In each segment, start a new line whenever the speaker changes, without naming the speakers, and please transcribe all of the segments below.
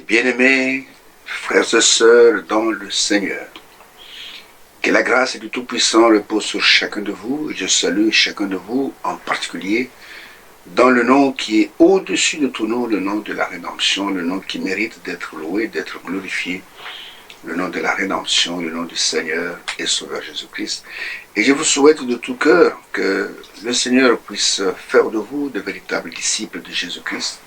Bien-aimés, frères et sœurs dans le Seigneur, que la grâce du Tout-Puissant repose sur chacun de vous. Je salue chacun de vous en particulier dans le nom qui est au-dessus de tout nom, le nom de la rédemption, le nom qui mérite d'être loué, d'être glorifié, le nom de la rédemption, le nom du Seigneur et Sauveur Jésus-Christ. Et je vous souhaite de tout cœur que le Seigneur puisse faire de vous de véritables disciples de Jésus-Christ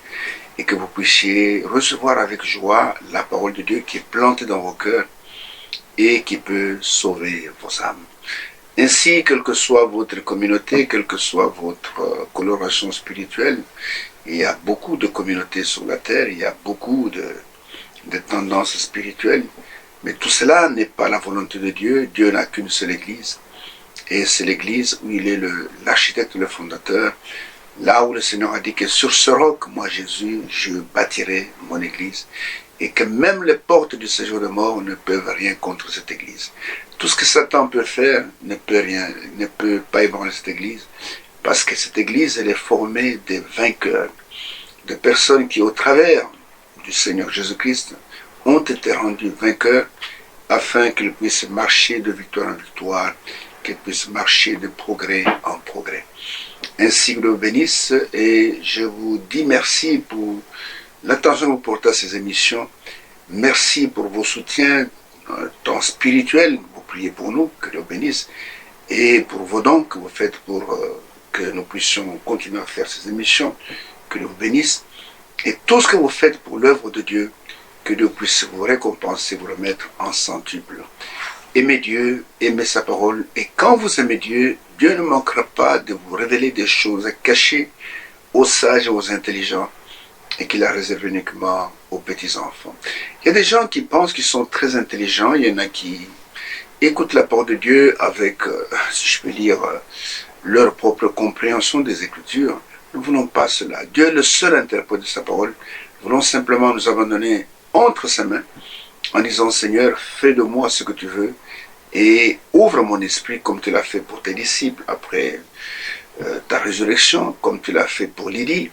et que vous puissiez recevoir avec joie la parole de Dieu qui est plantée dans vos cœurs et qui peut sauver vos âmes. Ainsi, quelle que soit votre communauté, quelle que soit votre coloration spirituelle, il y a beaucoup de communautés sur la terre, il y a beaucoup de tendances spirituelles, mais tout cela n'est pas la volonté de Dieu. Dieu n'a qu'une seule église, et c'est l'église où il est l'architecte, le fondateur, là où le Seigneur a dit que sur ce roc, moi Jésus, je bâtirai mon église, et que même les portes du séjour de mort ne peuvent rien contre cette église. Tout ce que Satan peut faire ne peut pas ébranler cette église, parce que cette église, elle est formée de vainqueurs, de personnes qui, au travers du Seigneur Jésus-Christ, ont été rendus vainqueurs, afin qu'ils puissent marcher de victoire en victoire, qu'ils puissent marcher de progrès en progrès. Ainsi que le bénisse, et je vous dis merci pour l'attention que vous portez à ces émissions. Merci pour vos soutiens, tant spirituels, vous priez pour nous, que Dieu bénisse, et pour vos dons que vous faites pour que nous puissions continuer à faire ces émissions, que Dieu vous bénisse, et tout ce que vous faites pour l'œuvre de Dieu, que Dieu puisse vous récompenser, vous remettre en centuple. Aimez Dieu, aimez sa parole, et quand vous aimez Dieu, Dieu ne manquera pas de vous révéler des choses cachées aux sages et aux intelligents, et qu'il a réservé uniquement aux petits-enfants. Il y a des gens qui pensent qu'ils sont très intelligents, il y en a qui écoutent la parole de Dieu avec, si je peux dire, leur propre compréhension des Écritures. Nous ne voulons pas cela. Dieu est le seul interprète de sa parole. Nous voulons simplement nous abandonner entre ses mains en disant, Seigneur, fais de moi ce que tu veux et ouvre mon esprit comme tu l'as fait pour tes disciples après ta résurrection, comme tu l'as fait pour Lydie,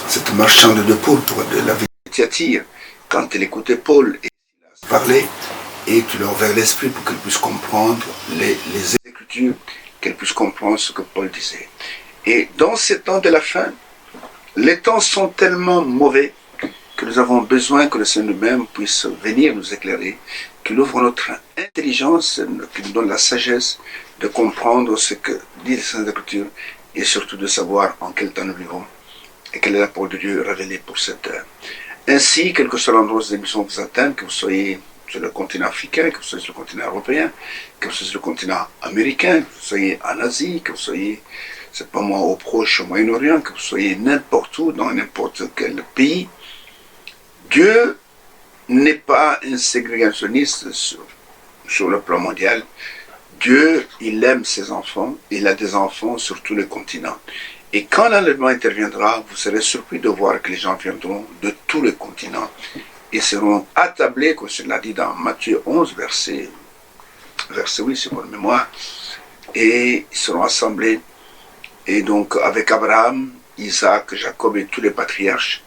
cette marchande de pourpre de la ville de Thyatire, quand elle écoutait Paul et Silas parler, et tu leur ouvrais l'esprit pour qu'elle puisse comprendre les Écritures, qu'elle puisse comprendre ce que Paul disait. Et dans ces temps de la fin, les temps sont tellement mauvais que nous avons besoin que le Seigneur même puisse venir nous éclairer, qu'il ouvre notre intelligence, qu'il nous donne la sagesse de comprendre ce que disent les Écritures et surtout de savoir en quel temps nous vivons et quelle est la parole de Dieu révélée pour cette heure. Ainsi, quel que soit l'endroit où ces émissions vous atteignent, que vous soyez sur le continent africain, que vous soyez sur le continent européen, que vous soyez sur le continent américain, que vous soyez en Asie, que vous soyez, c'est pas moi, au Proche, au Moyen-Orient, que vous soyez n'importe où, dans n'importe quel pays, Dieu n'est pas un ségrégationniste sur le plan mondial. Dieu, il aime ses enfants, il a des enfants sur tous les continents. Et quand l'enlèvement interviendra, vous serez surpris de voir que les gens viendront de tous les continents et seront attablés, comme cela dit dans Matthieu 11, verset 8, c'est bonne mémoire, et ils seront assemblés, et donc avec Abraham, Isaac, Jacob et tous les patriarches.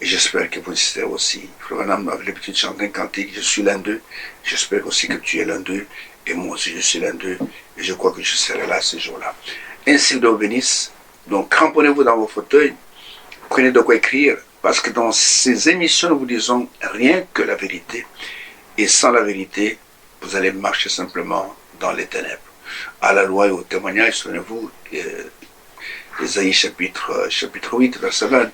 Et j'espère que vous y serez aussi. Frère Branham avait l'habitude de chanter un cantique, je suis l'un d'eux. J'espère aussi que tu es l'un d'eux. Et moi aussi, je suis l'un d'eux. Et je crois que je serai là ce jour-là. Ainsi, Dieu vous bénisse. Donc, cramponnez-vous dans vos fauteuils. Prenez de quoi écrire. Parce que dans ces émissions, nous vous disons rien que la vérité. Et sans la vérité, vous allez marcher simplement dans les ténèbres. À la loi et au témoignage, souvenez-vous, Ésaïe chapitre 8, verset 20.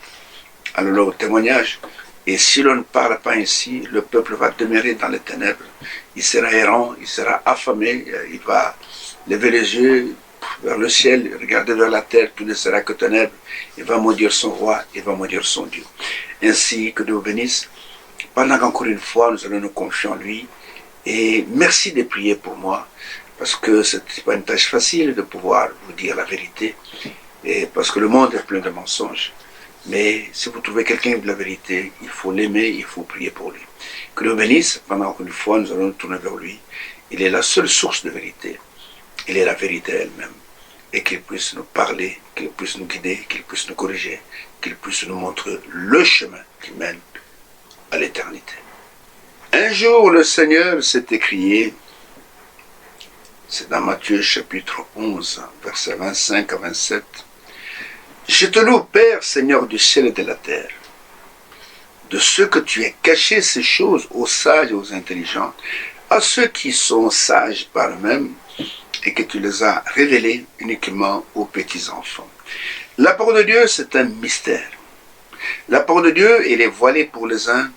À la loi au témoignage. Et si l'on ne parle pas ainsi, le peuple va demeurer dans les ténèbres. Il sera errant, il sera affamé, il va lever les yeux vers le ciel, regarder vers la terre, tout ne sera que ténèbres. Il va maudire son roi, il va maudire son Dieu. Ainsi que Dieu vous bénisse. Pendant qu'encore une fois, nous allons nous confier en lui. Et merci de prier pour moi, parce que ce n'est pas une tâche facile de pouvoir vous dire la vérité, et parce que le monde est plein de mensonges. Mais si vous trouvez quelqu'un de la vérité, il faut l'aimer, il faut prier pour lui. Que Dieu bénisse, pendant qu'une fois nous allons nous tourner vers lui. Il est la seule source de vérité. Il est la vérité elle-même. Et qu'il puisse nous parler, qu'il puisse nous guider, qu'il puisse nous corriger, qu'il puisse nous montrer le chemin qui mène à à l'éternité. Un jour, le Seigneur s'est écrié, c'est dans Matthieu chapitre 11, versets 25 à 27, « Je te loue, Père, Seigneur du ciel et de la terre, de ce que tu as caché ces choses aux sages et aux intelligents, à ceux qui sont sages par eux-mêmes, et que tu les as révélés uniquement aux petits-enfants. » La parole de Dieu, c'est un mystère. La parole de Dieu, elle est voilée pour les uns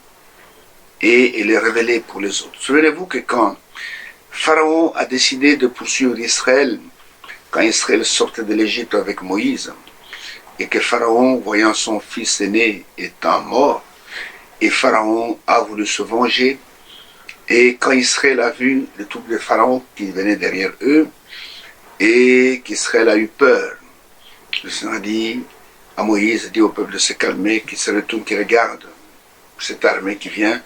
et elle est révélée pour les autres. Souvenez-vous que quand Pharaon a décidé de poursuivre Israël, quand Israël sortait de l'Égypte avec Moïse, et que Pharaon, voyant son fils aîné étant mort, et Pharaon a voulu se venger, et quand Israël a vu le troupe de Pharaon qui venait derrière eux, et qu'Israël a eu peur, le Seigneur a dit à Moïse, dit au peuple de se calmer, qu'il se retourne, qu'il regarde cette armée qui vient,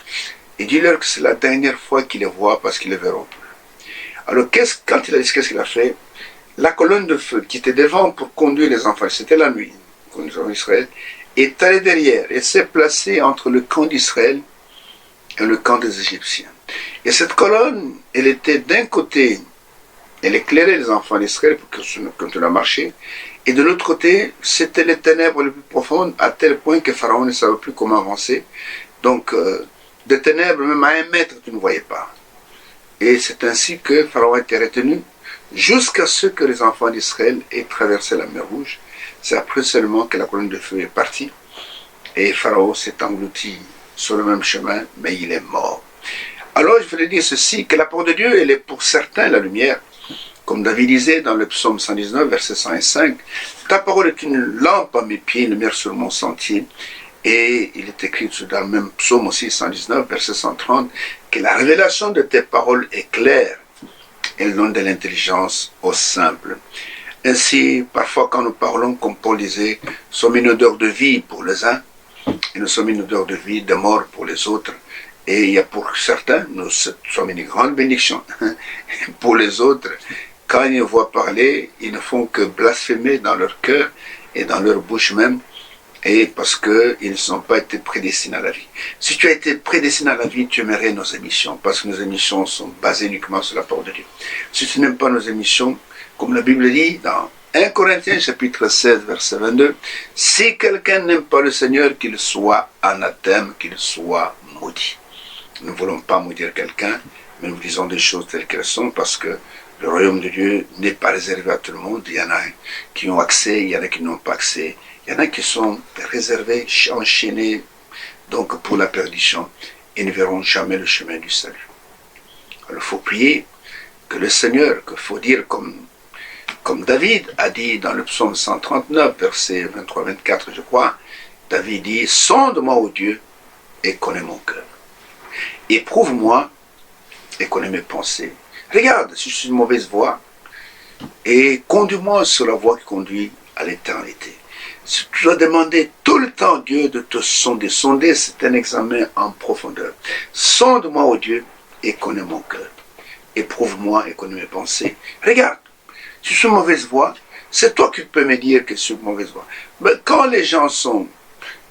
et dis-leur que c'est la dernière fois qu'ils les voient parce qu'ils ne les verront plus. Alors quand il a dit qu'est-ce qu'il a fait, la colonne de feu qui était devant pour conduire les enfants, c'était la nuit, conduisant Israël, est allée derrière et s'est placée entre le camp d'Israël et le camp des Égyptiens. Et cette colonne, elle était d'un côté, elle éclairait les enfants d'Israël pour continuer à marcher, et de l'autre côté, c'était les ténèbres les plus profondes, à tel point que Pharaon ne savait plus comment avancer. Donc, des ténèbres, même à 1 mètre, tu ne voyais pas. Et c'est ainsi que Pharaon a été retenu, jusqu'à ce que les enfants d'Israël aient traversé la mer Rouge. C'est après seulement que la colonne de feu est partie, et Pharaon s'est englouti sur le même chemin, mais il est mort. Alors, je voulais dire ceci, que la parole de Dieu, elle est pour certains la lumière. Comme David disait dans le psaume 119, verset 105, « Ta parole est une lampe à mes pieds, une lumière sur mon sentier. » Et il est écrit dans le même psaume aussi, 119, verset 130, que la révélation de tes paroles est claire. Elle donne de l'intelligence aux simples. Ainsi, parfois quand nous parlons, comme Paul disait, nous sommes une odeur de vie pour les uns, et nous sommes une odeur de vie, de mort pour les autres. Et il y a pour certains, nous sommes une grande bénédiction. Pour les autres, quand ils nous voient parler, ils ne font que blasphémer dans leur cœur et dans leur bouche même, et parce qu'ils ne sont pas été prédestinés à la vie. Si tu as été prédestiné à la vie, tu aimerais nos émissions, parce que nos émissions sont basées uniquement sur la parole de Dieu. Si tu n'aimes pas nos émissions, comme la Bible dit dans 1 Corinthiens chapitre 16, verset 22, « Si quelqu'un n'aime pas le Seigneur, qu'il soit anathème, qu'il soit maudit. » Nous ne voulons pas maudire quelqu'un, mais nous disons des choses telles qu'elles sont, parce que le royaume de Dieu n'est pas réservé à tout le monde. Il y en a qui ont accès, il y en a qui n'ont pas accès. Il y en a qui sont réservés, enchaînés, donc pour la perdition, et ne verront jamais le chemin du salut. Alors il faut prier que le Seigneur, qu'il faut dire comme David a dit dans le psaume 139, verset 23-24, je crois, David dit, « Sonde-moi, ô Dieu, et connais mon cœur. Éprouve-moi et connais mes pensées. Regarde si je suis une mauvaise voie, et conduis-moi sur la voie qui conduit à l'éternité. » Tu dois demander tout le temps à Dieu de te sonder. Sonder, c'est un examen en profondeur. Sonde-moi, ô Dieu, et connais mon cœur. Éprouve-moi et connais mes pensées. Regarde, si je suis une mauvaise voie, c'est toi qui peux me dire que je suis une mauvaise voie. Mais quand les gens sont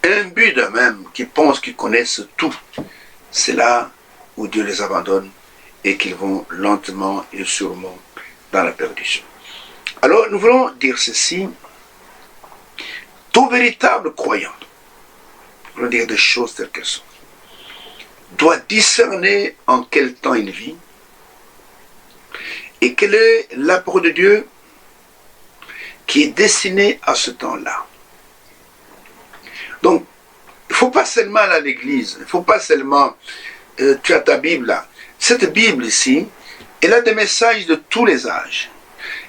imbus d'eux-mêmes, qui pensent qu'ils connaissent tout, c'est là où Dieu les abandonne et qu'ils vont lentement et sûrement dans la perdition. Alors, nous voulons dire ceci. Tout véritable croyant, nous voulons dire des choses telles qu'elles sont, doit discerner en quel temps il vit et quelle est la parole de Dieu qui est destinée à ce temps-là. Donc, il ne faut pas seulement aller à l'église, il ne faut pas seulement, tu as ta Bible là. Cette Bible ici, elle a des messages de tous les âges.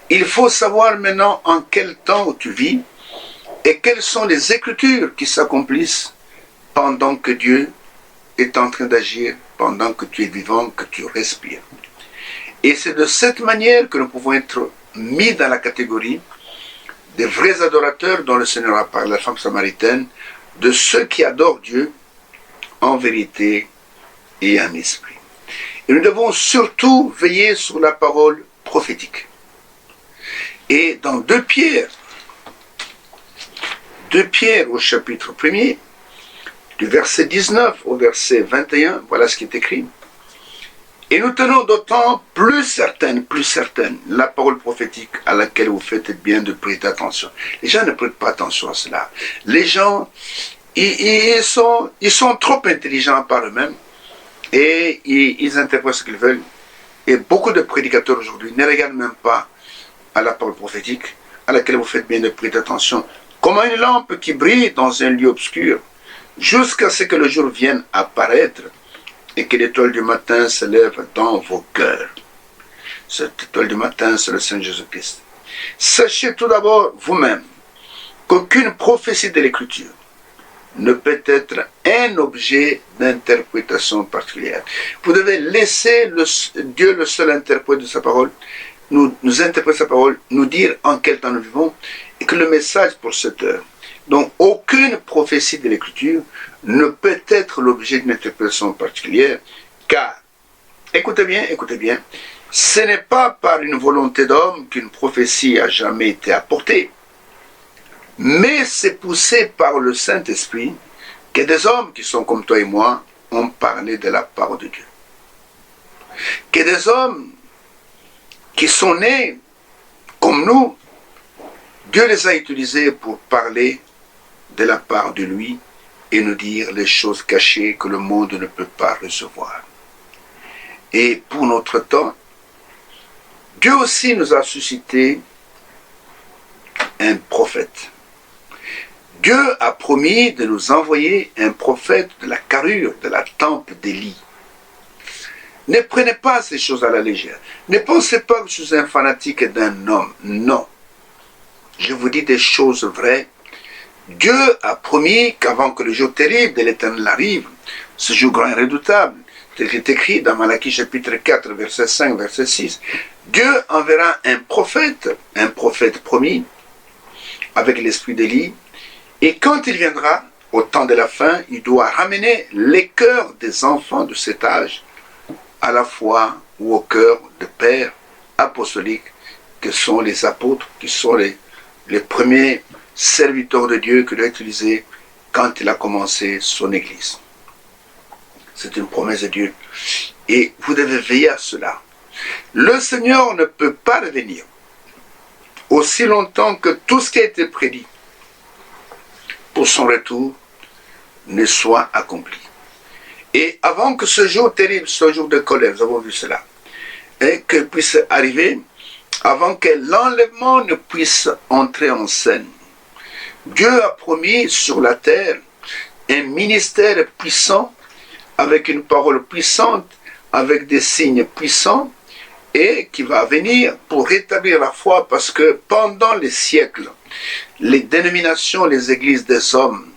Il faut savoir maintenant en quel temps tu vis et quelles sont les écritures qui s'accomplissent pendant que Dieu est en train d'agir, pendant que tu es vivant, que tu respires. Et c'est de cette manière que nous pouvons être mis dans la catégorie des vrais adorateurs dont le Seigneur a parlé, la femme samaritaine, de ceux qui adorent Dieu en vérité et en esprit. Et nous devons surtout veiller sur la parole prophétique. Et dans 2 Pierre au chapitre 1er, du verset 19 au verset 21, voilà ce qui est écrit. Et nous tenons d'autant plus certaine la parole prophétique à laquelle vous faites bien de prêter attention. Les gens ne prêtent pas attention à cela. Les gens, ils sont trop intelligents par eux-mêmes et ils interprètent ce qu'ils veulent. Et beaucoup de prédicateurs aujourd'hui ne regardent même pas à la parole prophétique à laquelle vous faites bien de prêter attention. Comme une lampe qui brille dans un lieu obscur jusqu'à ce que le jour vienne apparaître et que l'étoile du matin se lève dans vos cœurs. Cette étoile du matin, c'est le Seigneur Jésus-Christ. Sachez tout d'abord vous-même qu'aucune prophétie de l'Écriture ne peut être un objet d'interprétation particulière. Vous devez laisser Dieu, le seul interprète de sa parole, nous interpréter sa parole, nous dire en quel temps nous vivons, et que le message pour cette heure. Donc, aucune prophétie de l'Écriture ne peut être l'objet d'une interprétation particulière, car, écoutez bien, ce n'est pas par une volonté d'homme qu'une prophétie a jamais été apportée, mais c'est poussé par le Saint-Esprit que des hommes qui sont comme toi et moi ont parlé de la parole de Dieu. Que des hommes qui sont nés comme nous, Dieu les a utilisés pour parler de la part de lui et nous dire les choses cachées que le monde ne peut pas recevoir. Et pour notre temps, Dieu aussi nous a suscité un prophète. Dieu a promis de nous envoyer un prophète de la carrure de la tempe d'Élie. Ne prenez pas ces choses à la légère. Ne pensez pas que je suis un fanatique d'un homme. Non. Je vous dis des choses vraies. Dieu a promis qu'avant que le jour terrible de l'Éternel arrive, ce jour grand et redoutable, tel qu'il est écrit dans Malachie chapitre 4, verset 5, verset 6, Dieu enverra un prophète promis, avec l'esprit d'Élie, et quand il viendra, au temps de la fin, il doit ramener les cœurs des enfants de cet âge à la foi ou au cœur de pères apostoliques que sont les apôtres, qui sont les premiers serviteurs de Dieu qu'il a utilisé quand il a commencé son Église. C'est une promesse de Dieu. Et vous devez veiller à cela. Le Seigneur ne peut pas revenir aussi longtemps que tout ce qui a été prédit pour son retour ne soit accompli. Et avant que ce jour terrible, ce jour de colère, nous avons vu cela, et que puisse arriver, avant que l'enlèvement ne puisse entrer en scène, Dieu a promis sur la terre un ministère puissant, avec une parole puissante, avec des signes puissants, et qui va venir pour rétablir la foi, parce que pendant les siècles, les dénominations, les églises des hommes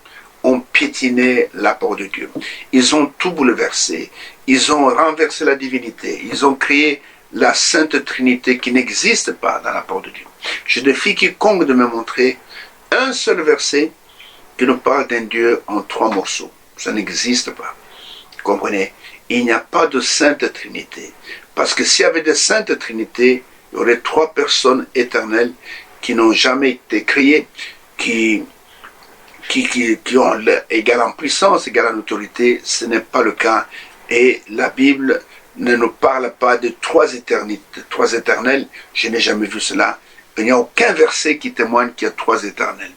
ont piétiné la parole de Dieu. Ils ont tout bouleversé. Ils ont renversé la divinité. Ils ont créé la Sainte Trinité qui n'existe pas dans la parole de Dieu. Je défie quiconque de me montrer un seul verset qui nous parle d'un Dieu en 3 morceaux. Ça n'existe pas. Comprenez? Il n'y a pas de Sainte Trinité. Parce que s'il y avait de Sainte Trinité, il y aurait 3 personnes éternelles qui n'ont jamais été créées, qui ont égal en puissance, égal en autorité. Ce n'est pas le cas. Et la Bible ne nous parle pas de 3 éternités, 3 éternels. Je n'ai jamais vu cela. Il n'y a aucun verset qui témoigne qu'il y a 3 éternels.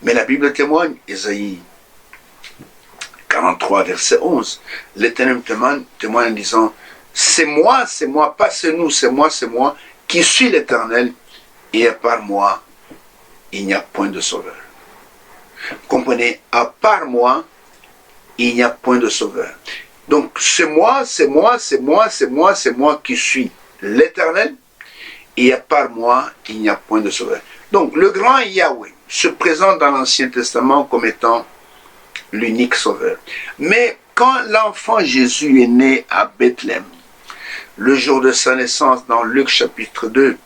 Mais la Bible témoigne, Ésaïe 43, verset 11. L'Éternel témoigne en disant, c'est moi, pas c'est nous, c'est moi, qui suis l'Éternel, et à part moi, il n'y a point de sauveur. Vous comprenez? À part moi, il n'y a point de sauveur. Donc, c'est moi qui suis l'Éternel, et à part moi, il n'y a point de sauveur. Donc, le grand Yahweh se présente dans l'Ancien Testament comme étant l'unique sauveur. Mais quand l'enfant Jésus est né à Bethléem, le jour de sa naissance dans Luc chapitre 2,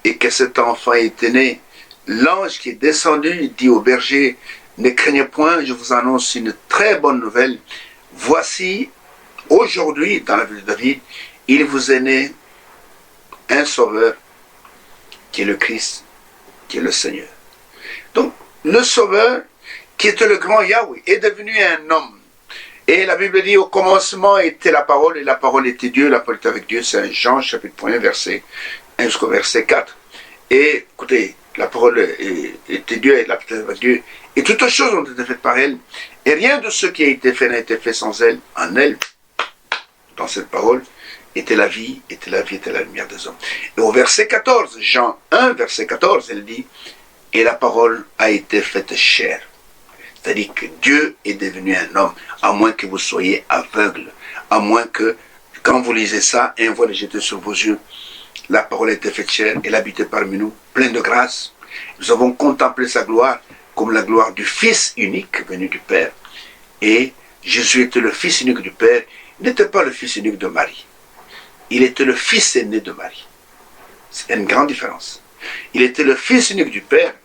et que cet enfant était né, l'ange qui est descendu dit au berger, ne craignez point, je vous annonce une très bonne nouvelle. Voici, aujourd'hui, dans la ville de David, il vous est né un sauveur, qui est le Christ, qui est le Seigneur. Donc, le sauveur, qui était le grand Yahweh, est devenu un homme. Et la Bible dit, au commencement était la parole, et la parole était Dieu, la parole était avec Dieu. C'est Jean, chapitre 1, verset 1 jusqu'au verset 4. Et écoutez, la parole était Dieu, et la parole était avec Dieu. Et toutes les choses ont été faites par elle. Et rien de ce qui a été fait n'a été fait sans elle. En elle, dans cette parole, était la vie, était la lumière des hommes. Et au verset 14, Jean 1, verset 14, elle dit, et la parole a été faite chair. C'est-à-dire que Dieu est devenu un homme, à moins que vous soyez aveugle, à moins que, quand vous lisez ça, un voile est jeté sur vos yeux, la parole a été faite chair, elle habitait parmi nous, pleine de grâce. Nous avons contemplé sa gloire comme la gloire du Fils unique venu du Père. Et Jésus était le Fils unique du Père, il n'était pas le Fils unique de Marie. Il était le fils aîné de Marie. C'est une grande différence. Il était le fils unique du Père,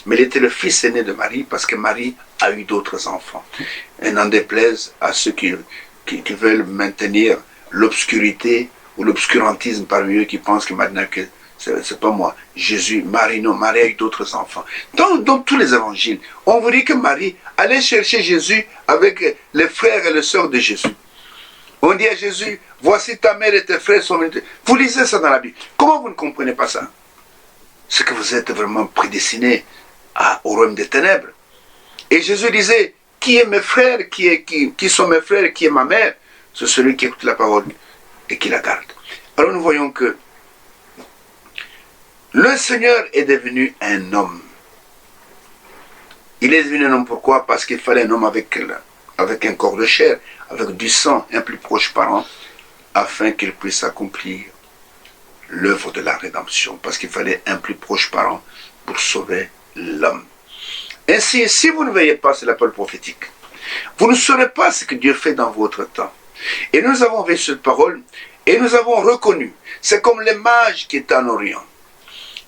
mais il était le fils aîné de Marie parce que Marie a eu d'autres enfants. Et n'en déplaise à ceux qui veulent maintenir l'obscurité ou l'obscurantisme parmi eux qui pensent que maintenant que c'est pas moi. Jésus, Marie, non, Marie a eu d'autres enfants. Dans tous les évangiles, on vous dit que Marie allait chercher Jésus avec les frères et les sœurs de Jésus. On dit à Jésus, voici ta mère et tes frères sont venus. Vous lisez ça dans la Bible. Comment vous ne comprenez pas ça? C'est que vous êtes vraiment prédestiné au royaume des ténèbres. Et Jésus disait, qui est mes frères, qui sont mes frères, qui est ma mère? C'est celui qui écoute la parole et qui la garde. Alors nous voyons que le Seigneur est devenu un homme. Il est devenu un homme pourquoi? Parce qu'il fallait un homme avec un corps de chair, avec du sang, un plus proche parent, afin qu'il puisse accomplir l'œuvre de la rédemption. Parce qu'il fallait un plus proche parent pour sauver l'homme. Ainsi, si vous ne veillez pas sur la parole prophétique, vous ne saurez pas ce que Dieu fait dans votre temps. Et nous avons vu cette parole, et nous avons reconnu, c'est comme les mages qui étaient en Orient.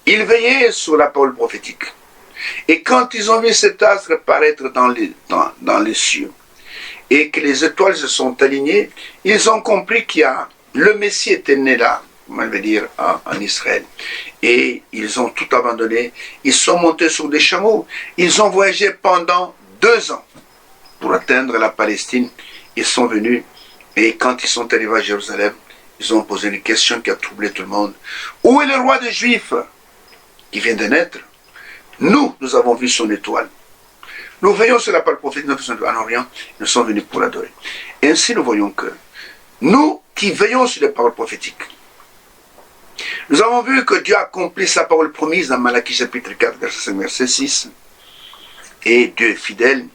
Ils veillaient sur la parole prophétique. Et quand ils ont vu cet astre paraître dans les cieux, et que les étoiles se sont alignées, ils ont compris qu'il y a le Messie était né là, on va dire en Israël. Et ils ont tout abandonné, ils sont montés sur des chameaux, ils ont voyagé pendant 2 ans pour atteindre la Palestine. Ils sont venus, et quand ils sont arrivés à Jérusalem, ils ont posé une question qui a troublé tout le monde. Où est le roi des Juifs qui vient de naître? Nous avons vu son étoile. Nous veillons sur la parole prophétique en Orient, nous sommes venus pour l'adorer. Et ainsi nous voyons que nous qui veillons sur les paroles prophétiques, nous avons vu que Dieu a accompli sa parole promise dans Malachie chapitre 4, verset 5, verset 6. Et Dieu est fidèle.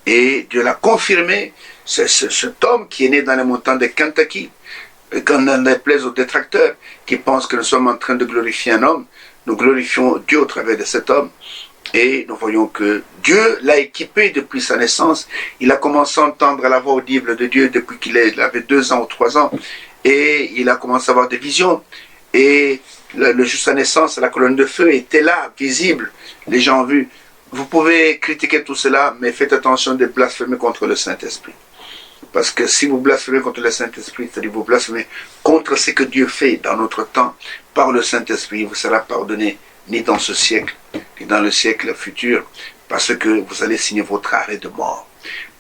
Et Dieu l'a confirmé. C'est cet homme qui est né dans les montagnes de Kentucky. Et quand on déplaise aux détracteurs qui pensent que nous sommes en train de glorifier un homme, nous glorifions Dieu au travers de cet homme. Et nous voyons que Dieu l'a équipé depuis sa naissance. Il a commencé à entendre la voix audible de Dieu depuis qu'il avait 2 ans ou 3 ans. Et il a commencé à avoir des visions. Et le jour de sa naissance, la colonne de feu était là, visible. Les gens ont vu. Vous pouvez critiquer tout cela, mais faites attention de blasphémer contre le Saint-Esprit. Parce que si vous blasphémez contre le Saint-Esprit, c'est-à-dire vous blasphémez contre ce que Dieu fait dans notre temps, par le Saint-Esprit, vous sera pardonné, ni dans ce siècle, ni dans le siècle futur, parce que vous allez signer votre arrêt de mort.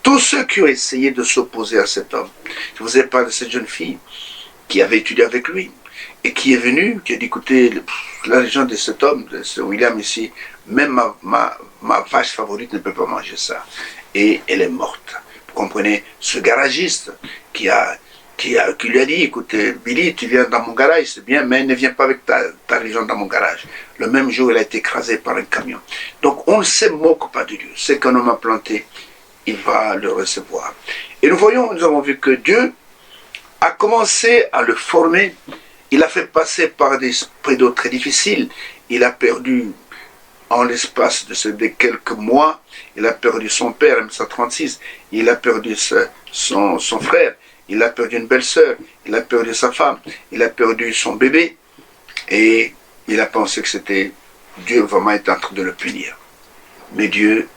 Tous ceux qui ont essayé de s'opposer à cet homme, je vous ai parlé de cette jeune fille qui avait étudié avec lui, et qui est venue, qui a dit, écoutez, la légende de cet homme, de ce William ici, même ma vache favorite ne peut pas manger ça. Et elle est morte. Vous comprenez, ce garagiste qui lui a dit, écoutez, Billy, tu viens dans mon garage, c'est bien, mais ne viens pas avec ta religion dans mon garage. Le même jour, elle a été écrasée par un camion. Donc, on ne se moque pas de Dieu. Ce qu'un homme a planté, il va le recevoir. Et nous avons vu que Dieu a commencé à le former. Il a fait passer par des périodes très difficiles. Il a perdu, en l'espace de quelques mois, il a perdu son père en 1936, il a perdu son frère, il a perdu une belle-sœur, il a perdu sa femme, il a perdu son bébé, et il a pensé que c'était Dieu vraiment était en train de le punir. Mais Dieu,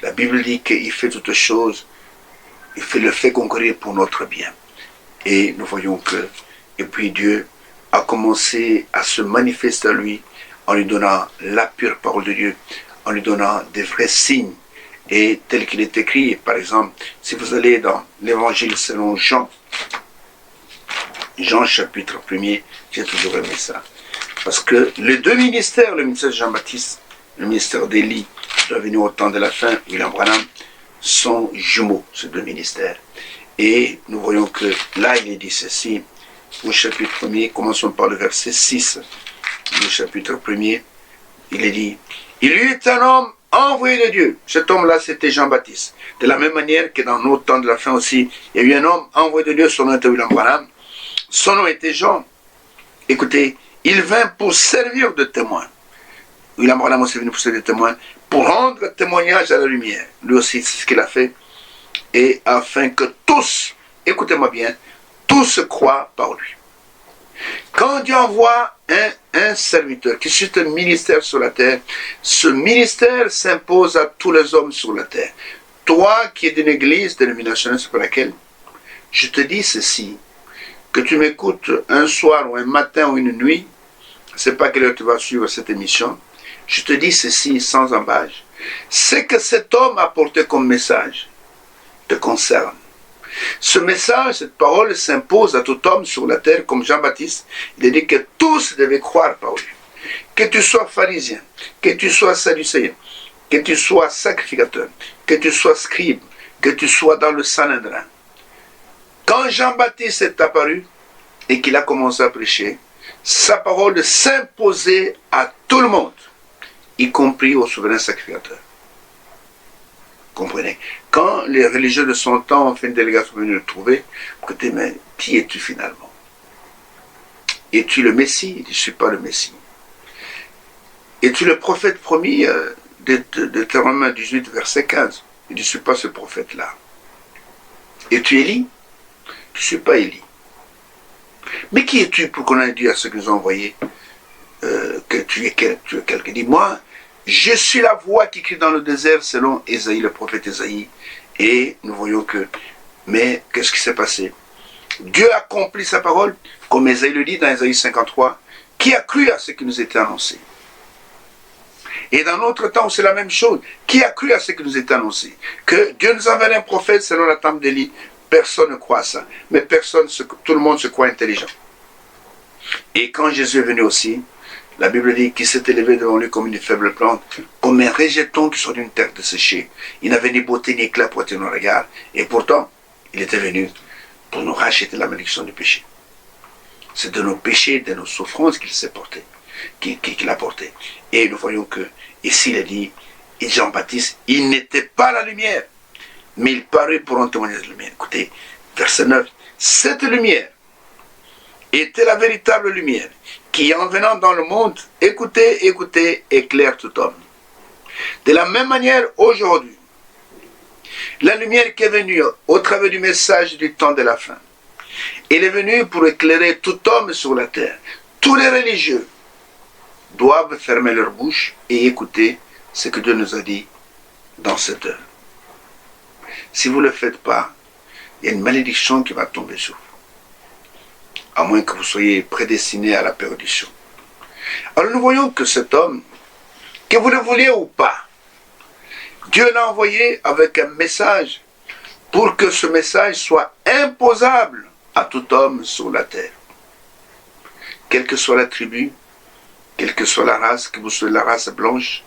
la Bible dit qu'il fait toutes choses, il le fait concourir pour notre bien. Et nous voyons que, et puis Dieu a commencé à se manifester à lui en lui donnant la pure parole de Dieu, en lui donnant des vrais signes et tel qu'il est écrit, par exemple, si vous allez dans l'évangile selon Jean, Jean chapitre 1er, j'ai toujours aimé ça. Parce que les deux ministères, le ministère de Jean-Baptiste, le ministère d'Élie, qui doit venir au temps de la fin, William Branham, sont jumeaux, ces deux ministères. Et nous voyons que là, il est dit ceci, au chapitre 1er, commençons par le verset 6, du chapitre 1er, il est dit, il y eut un homme envoyé de Dieu. Cet homme-là, c'était Jean-Baptiste. De la même manière que dans notre temps de la fin aussi, il y a eu un homme envoyé de Dieu, son nom était William Branham. Son nom était Jean. Écoutez, il vint pour servir de témoin. William Branham aussi est venu pour servir de témoin, pour rendre témoignage à la lumière. Lui aussi, c'est ce qu'il a fait. Et afin que tous, écoutez-moi bien, tous croient par lui. Quand Dieu envoie un serviteur qui suit un ministère sur la terre, ce ministère s'impose à tous les hommes sur la terre. Toi qui es d'une église dénominationnelle, c'est pour laquelle je te dis ceci, que tu m'écoutes un soir ou un matin ou une nuit, je ne sais pas quelle heure tu vas suivre cette émission, je te dis ceci sans embâche, c'est que cet homme a porté comme message te concerne. Ce message, cette parole s'impose à tout homme sur la terre, comme Jean-Baptiste. Il a dit que tous devaient croire par lui. Que tu sois pharisien, que tu sois sadducéen, que tu sois sacrificateur, que tu sois scribe, que tu sois dans le Sanhédrin. Quand Jean-Baptiste est apparu et qu'il a commencé à prêcher, sa parole s'imposait à tout le monde, y compris au souverain sacrificateur. Comprenez? Quand les religieux de son temps ont fait une délégation venue le trouver, écoutez, mais qui es-tu finalement? Es-tu le Messie? Il dit, je ne suis pas le Messie. Es-tu le prophète promis de Deutéronome 18, verset 15? Il dit, je ne suis pas ce prophète-là. Es-tu Élie? Je ne suis pas Élie. Mais qui es-tu pour qu'on ait dit à ceux qui nous ont envoyés que tu es quelqu'un? Il dit, moi, je suis la voix qui crie dans le désert selon Ésaïe, le prophète Ésaïe. Et nous voyons que, mais qu'est-ce qui s'est passé? Dieu a accompli sa parole, comme Ésaïe le dit dans Ésaïe 53, qui a cru à ce qui nous était annoncé. Et dans notre temps, c'est la même chose. Qui a cru à ce qui nous était annoncé? Que Dieu nous enverrait un prophète selon la table d'Élie. Personne ne croit à ça. Mais personne, tout le monde se croit intelligent. Et quand Jésus est venu aussi, la Bible dit qu'il s'est élevé devant lui comme une faible plante, comme un rejeton qui sort d'une terre desséchée. Il n'avait ni beauté ni éclat pour attirer nos regards. Et pourtant, il était venu pour nous racheter la malédiction du péché. C'est de nos péchés, de nos souffrances qu'il s'est porté, qu'il a porté. Et nous voyons que, ici il est dit, et Jean-Baptiste, il n'était pas la lumière, mais il parut pour en témoigner de la lumière. Écoutez, verset 9, cette lumière était la véritable lumière, qui en venant dans le monde, écoutez, éclaire tout homme. De la même manière, aujourd'hui, la lumière qui est venue au travers du message du temps de la fin, elle est venue pour éclairer tout homme sur la terre. Tous les religieux doivent fermer leur bouche et écouter ce que Dieu nous a dit dans cette heure. Si vous ne le faites pas, il y a une malédiction qui va tomber sur vous. À moins que vous soyez prédestiné à la perdition. Alors nous voyons que cet homme, que vous le vouliez ou pas, Dieu l'a envoyé avec un message pour que ce message soit imposable à tout homme sur la terre. Quelle que soit la tribu, quelle que soit la race, que vous soyez la race blanche,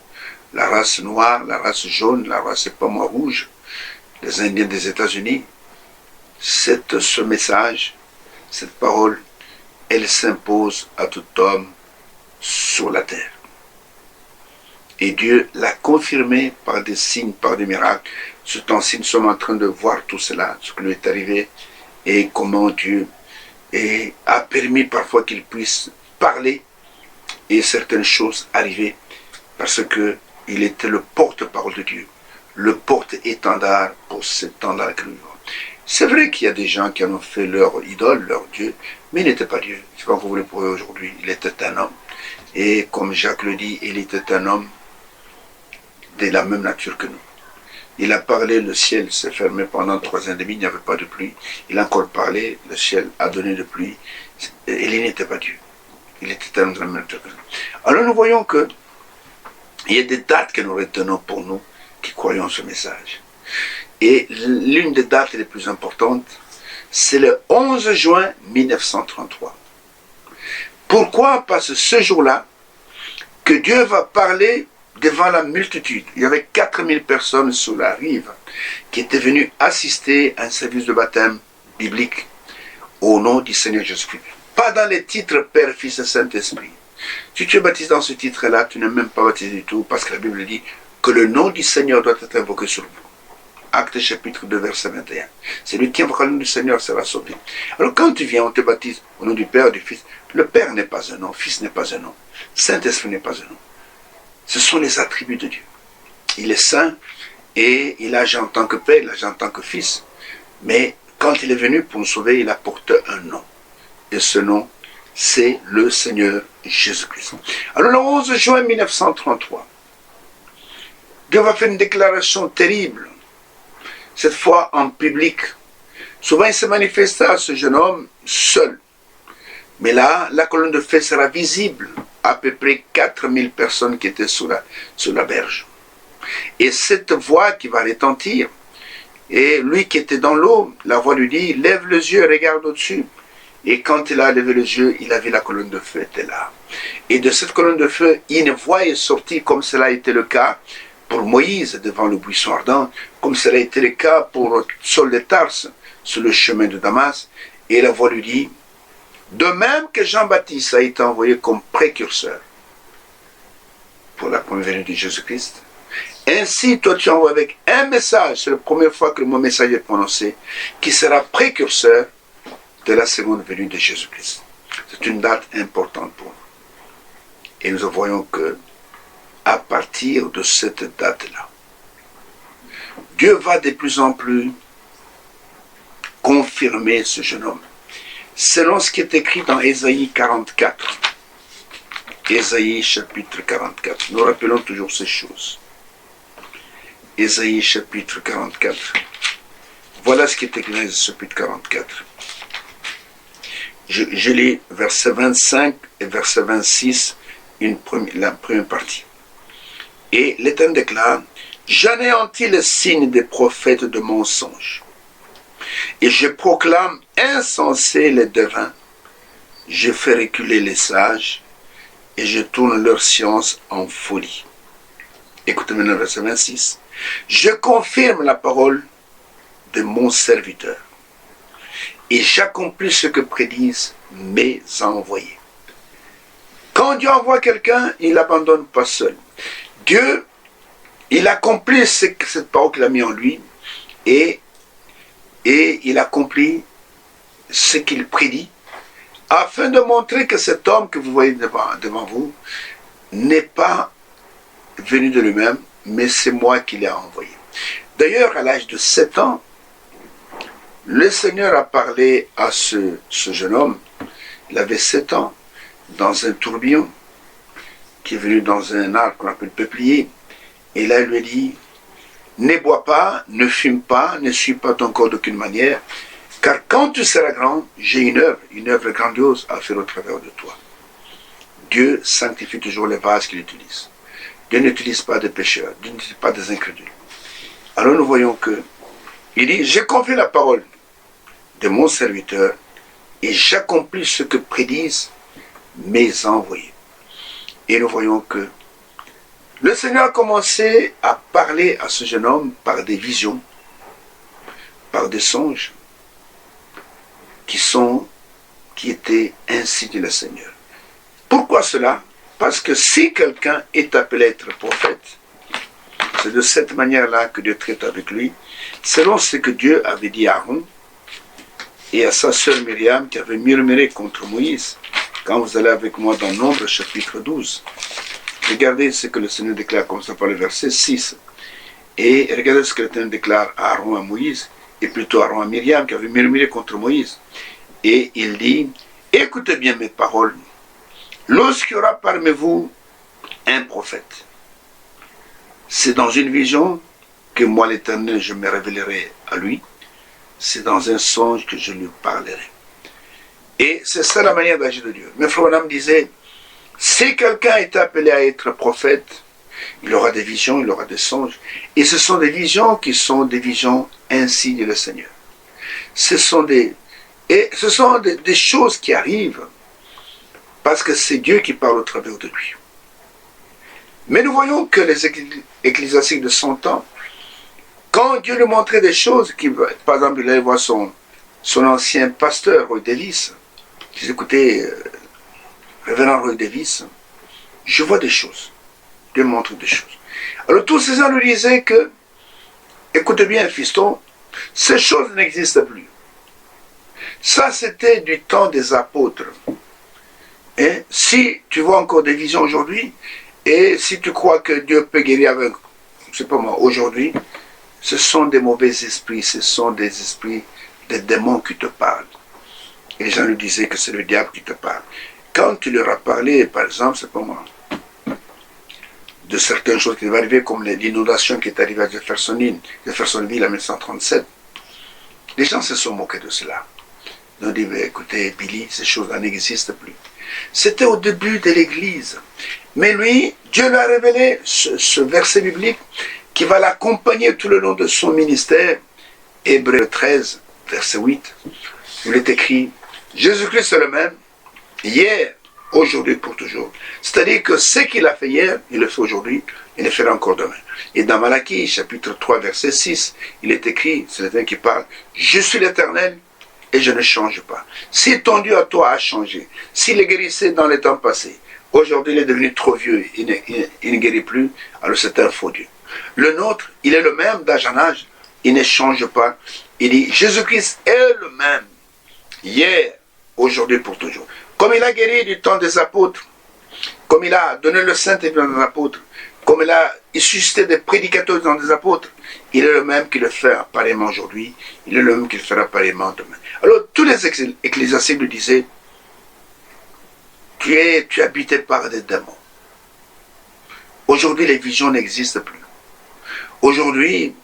la race noire, la race jaune, la race pomme rouge, les Indiens des États-Unis, ce message, cette parole, elle s'impose à tout homme sur la terre. Et Dieu l'a confirmé par des signes, par des miracles. Ce temps-ci, nous sommes en train de voir tout cela, ce qui lui est arrivé, et comment Dieu a permis parfois qu'il puisse parler et certaines choses arriver, parce qu'il était le porte-parole de Dieu, le porte-étendard pour ce temps-là que nous vivons. C'est vrai qu'il y a des gens qui en ont fait leur idole, leur Dieu, mais il n'était pas Dieu. Je ne sais pas comment vous le pourrez aujourd'hui. Il était un homme. Et comme Jacques le dit, il était un homme de la même nature que nous. Il a parlé, le ciel s'est fermé pendant 3 ans et demi, il n'y avait pas de pluie. Il a encore parlé, le ciel a donné de pluie. Et il n'était pas Dieu. Il était un homme de la même nature que nous. Alors nous voyons que il y a des dates que nous retenons pour nous, qui croyons ce message. Et l'une des dates les plus importantes, c'est le 11 juin 1933. Pourquoi? Parce que ce jour-là, que Dieu va parler devant la multitude. Il y avait 4000 personnes sur la rive qui étaient venues assister à un service de baptême biblique au nom du Seigneur Jésus-Christ. Pas dans les titres Père, Fils et Saint-Esprit. Si tu es baptisé dans ce titre-là, tu n'es même pas baptisé du tout, parce que la Bible dit que le nom du Seigneur doit être invoqué sur vous. Acte chapitre 2, verset 21. C'est lui qui invoquera le nom du Seigneur sera sauvé. Alors quand tu viens, on te baptise au nom du Père, du Fils. Le Père n'est pas un nom, Fils n'est pas un nom, Saint-Esprit n'est pas un nom. Ce sont les attributs de Dieu. Il est saint et il agit en tant que Père, il agit en tant que Fils. Mais quand il est venu pour nous sauver, il apporte un nom. Et ce nom, c'est le Seigneur Jésus-Christ. Alors le 11 juin 1933, Dieu va faire une déclaration terrible, cette fois en public. Souvent il se manifesta à ce jeune homme seul. Mais là, la colonne de feu sera visible. À peu près 4000 personnes qui étaient sur la berge. Et cette voix qui va retentir, et lui qui était dans l'eau, la voix lui dit, lève les yeux, regarde au-dessus. Et quand il a levé les yeux, il a vu la colonne de feu était là. Et de cette colonne de feu, une voix est sortie, comme cela a été le cas pour Moïse devant le buisson ardent, comme cela a été le cas pour Saul de Tarse sur le chemin de Damas. Et la voix lui dit, de même que Jean-Baptiste a été envoyé comme précurseur pour la première venue de Jésus-Christ, ainsi toi tu envoies avec un message, c'est la première fois que le mot message est prononcé, qui sera précurseur de la seconde venue de Jésus-Christ. C'est une date importante pour nous. Et nous voyons que à partir de cette date-là, Dieu va de plus en plus confirmer ce jeune homme. Selon ce qui est écrit dans Ésaïe 44. Ésaïe chapitre 44. Nous rappelons toujours ces choses. Ésaïe chapitre 44. Voilà ce qui est écrit dans Ésaïe chapitre 44. Je lis verset 25 et verset 26, la première partie. Et l'Éternel déclare, j'anéantis le signe des prophètes de mensonges. Et je proclame insensés les devins, je fais reculer les sages, et je tourne leur science en folie. Écoutez maintenant verset 26. Je confirme la parole de mon serviteur, et j'accomplis ce que prédisent mes envoyés. Quand Dieu envoie quelqu'un, il n'abandonne pas seul. Dieu, il accomplit cette parole qu'il a mis en lui, et il accomplit ce qu'il prédit, afin de montrer que cet homme que vous voyez devant vous n'est pas venu de lui-même, mais c'est moi qui l'ai envoyé. D'ailleurs, à l'âge de 7 ans, le Seigneur a parlé à ce jeune homme, il avait 7 ans, dans un tourbillon, qui est venu dans un arbre qu'on appelle peuplier, et là il lui a dit, ne bois pas, ne fume pas, ne suis pas ton corps d'aucune manière, car quand tu seras grand, j'ai une œuvre grandiose à faire au travers de toi. Dieu sanctifie toujours les vases qu'il utilise. Dieu n'utilise pas des pécheurs, Dieu n'utilise pas des incrédules. Alors nous voyons que, il dit, j'ai confié la parole de mon serviteur et j'accomplis ce que prédisent mes envoyés. Et nous voyons que le Seigneur a commencé à parler à ce jeune homme par des visions, par des songes, qui étaient ainsi dit le Seigneur. Pourquoi cela? Parce que si quelqu'un est appelé à être prophète, c'est de cette manière-là que Dieu traite avec lui, selon ce que Dieu avait dit à Aaron et à sa sœur Myriam qui avait murmuré contre Moïse. Quand vous allez avec moi dans Nombre chapitre 12, regardez ce que le Seigneur déclare comme ça par le verset 6. Et regardez ce que l'Éternel déclare à Aaron, à Moïse, et plutôt à Aaron, à Myriam qui avait murmuré contre Moïse. Et il dit, écoutez bien mes paroles, lorsqu'il y aura parmi vous un prophète, c'est dans une vision que moi l'Éternel je me révélerai à lui, c'est dans un songe que je lui parlerai. Et c'est ça la manière d'agir de Dieu. Mais Frère Branham disait, si quelqu'un est appelé à être prophète, Il aura des visions, il aura des songes. Et ce sont des visions qui sont des visions ainsi dit le Seigneur. Ce sont des choses qui arrivent parce que c'est Dieu qui parle au travers de lui. Mais nous voyons que les ecclésiastiques de son temps, quand Dieu lui montrait des choses, par exemple, il allait voir son ancien pasteur, Roy Davis, il disait, écoutez, révérend Roy Davis, je vois des choses. Dieu me montre des choses. Alors tous ces gens lui disaient que, écoutez bien, fiston, ces choses n'existent plus. Ça, c'était du temps des apôtres. Et si tu vois encore des visions aujourd'hui, et si tu crois que Dieu peut guérir avec, je sais pas moi, aujourd'hui, ce sont des mauvais esprits, ce sont des esprits, des démons qui te parlent. Et les gens lui disaient que c'est le diable qui te parle. Quand tu leur as parlé, par exemple, c'est pas moi, de certaines choses qui devaient arriver, comme l'inondation qui est arrivée à Jeffersonville en 1937, les gens se sont moqués de cela. Ils ont dit, écoutez, Billy, ces choses-là n'existent plus. C'était au début de l'Église. Mais lui, Dieu lui a révélé ce verset biblique qui va l'accompagner tout le long de son ministère. Hébreux 13, verset 8, où il est écrit, Jésus-Christ est le même, hier, aujourd'hui, pour toujours. C'est-à-dire que ce qu'il a fait hier, il le fait aujourd'hui, il le fera encore demain. Et dans Malachie, chapitre 3, verset 6, il est écrit, c'est l'Éternel qui parle, je suis l'Éternel, et je ne change pas. Si ton Dieu à toi a changé, s'il est guérissait dans les temps passés, aujourd'hui il est devenu trop vieux, il ne guérit plus, alors c'est un faux Dieu. Le nôtre, il est le même d'âge en âge, il ne change pas. Il dit, Jésus-Christ est le même, hier, aujourd'hui, pour toujours. Comme il a guéri du temps des apôtres, comme il a donné le Saint-Esprit dans les apôtres, comme il a suscité des prédicateurs dans des apôtres, il est le même qui le fait apparemment aujourd'hui, il est le même qui le fera apparemment demain. Alors tous les ecclésiastiques lui disaient, tu es habité par des démons. Aujourd'hui les visions n'existent plus. Aujourd'hui,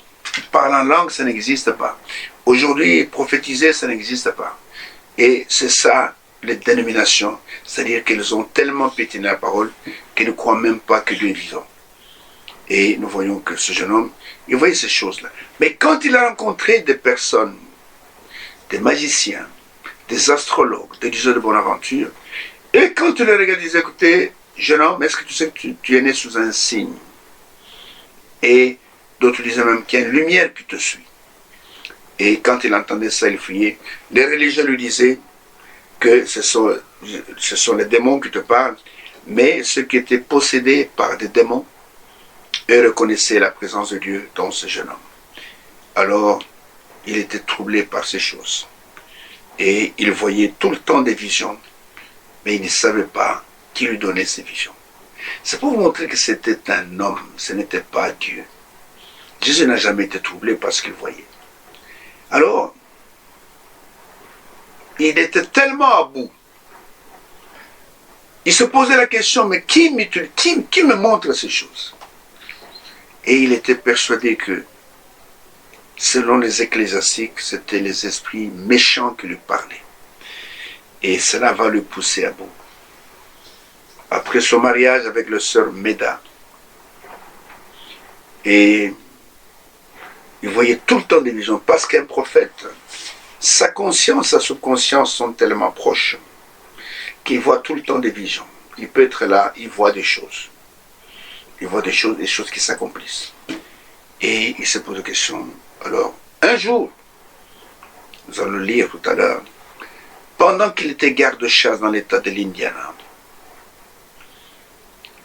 parler en langue, ça n'existe pas. Aujourd'hui, prophétiser, ça n'existe pas. Et c'est ça, les dénominations, c'est-à-dire qu'elles ont tellement pétiné la parole qu'elles ne croient même pas que Dieu est vivant. Et nous voyons que ce jeune homme, il voyait ces choses-là. Mais quand il a rencontré des personnes, des magiciens, des astrologues, des diseurs de bonne aventure, et quand il les regardait, il disait, écoutez, jeune homme, est-ce que tu sais que tu es né sous un signe? Et d'autres disaient même qu'il y a une lumière qui te suit. Et quand il entendait ça, il fuyait. Les religieux lui disaient que ce sont les démons qui te parlent, mais ceux qui étaient possédés par des démons, eux reconnaissaient la présence de Dieu dans ce jeune homme. Alors, il était troublé par ces choses. Et il voyait tout le temps des visions, mais il ne savait pas qui lui donnait ces visions. C'est pour vous montrer que c'était un homme, ce n'était pas Dieu. Jésus n'a jamais été troublé par ce qu'il voyait. Alors, il était tellement à bout. Il se posait la question, mais qui me montre ces choses? Et il était persuadé que, selon les ecclésiastiques, c'était les esprits méchants qui lui parlaient. Et cela va le pousser à bout. Après son mariage avec le sœur Méda, et il voyait tout le temps des visions, parce qu'un prophète, sa conscience, sa subconscience sont tellement proches qu'il voit tout le temps des visions. Il peut être là, il voit des choses. Il voit des choses qui s'accomplissent. Et il se pose la question. Alors, un jour, nous allons le lire tout à l'heure, pendant qu'il était garde-chasse dans l'état de l'Indiana,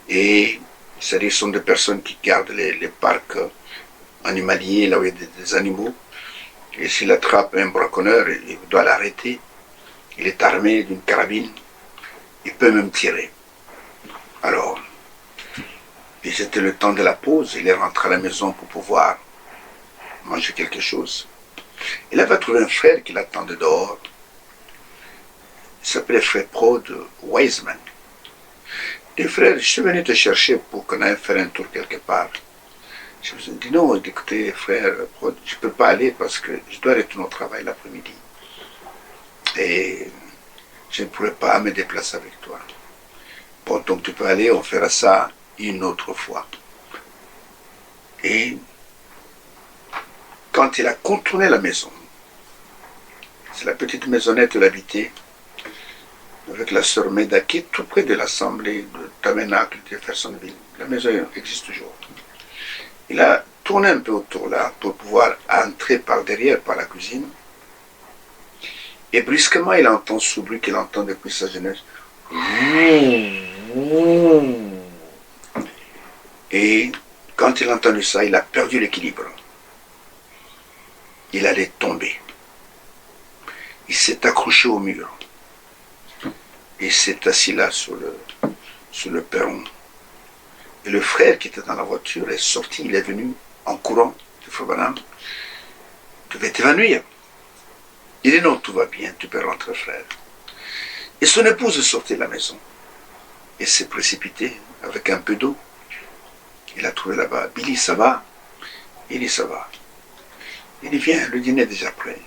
et c'est-à-dire ce sont des personnes qui gardent les parcs animaliers, là où il y a des animaux, et s'il attrape un braconneur, il doit l'arrêter. Il est armé d'une carabine, il peut même tirer. Alors, et c'était le temps de la pause, il est rentré à la maison pour pouvoir manger quelque chose. Il avait trouvé un frère qui l'attendait dehors. Il s'appelait frère Prod Wiseman. Il dit, frère, je suis venu te chercher pour qu'on aille faire un tour quelque part. Je me suis dit, non, écoutez, frère Prod, je ne peux pas aller parce que je dois retourner au travail l'après-midi. Et je ne pourrais pas me déplacer avec toi. Bon, donc tu peux aller, on fera ça une autre fois. Et quand il a contourné la maison, c'est la petite maisonnette où il habitait, avec la sœur Meda, qui est tout près de l'assemblée de Tabernacle de Jeffersonville. La maison existe toujours. Il a tourné un peu autour là pour pouvoir entrer par derrière, par la cuisine. Et brusquement, il entend ce bruit qu'il entend depuis sa jeunesse. Et quand il a entendu ça, il a perdu l'équilibre. Il allait tomber. Il s'est accroché au mur. Il s'est assis là sur le perron. Et le frère qui était dans la voiture est sorti, il est venu en courant de Frère tu devais t'évanouir. Il dit non, tout va bien, tu peux rentrer frère. Et son épouse est sortie de la maison. Et s'est précipité avec un peu d'eau. Il a trouvé là-bas, Billy, ça va? Il dit, ça va. Il dit, viens, le dîner est déjà prêt.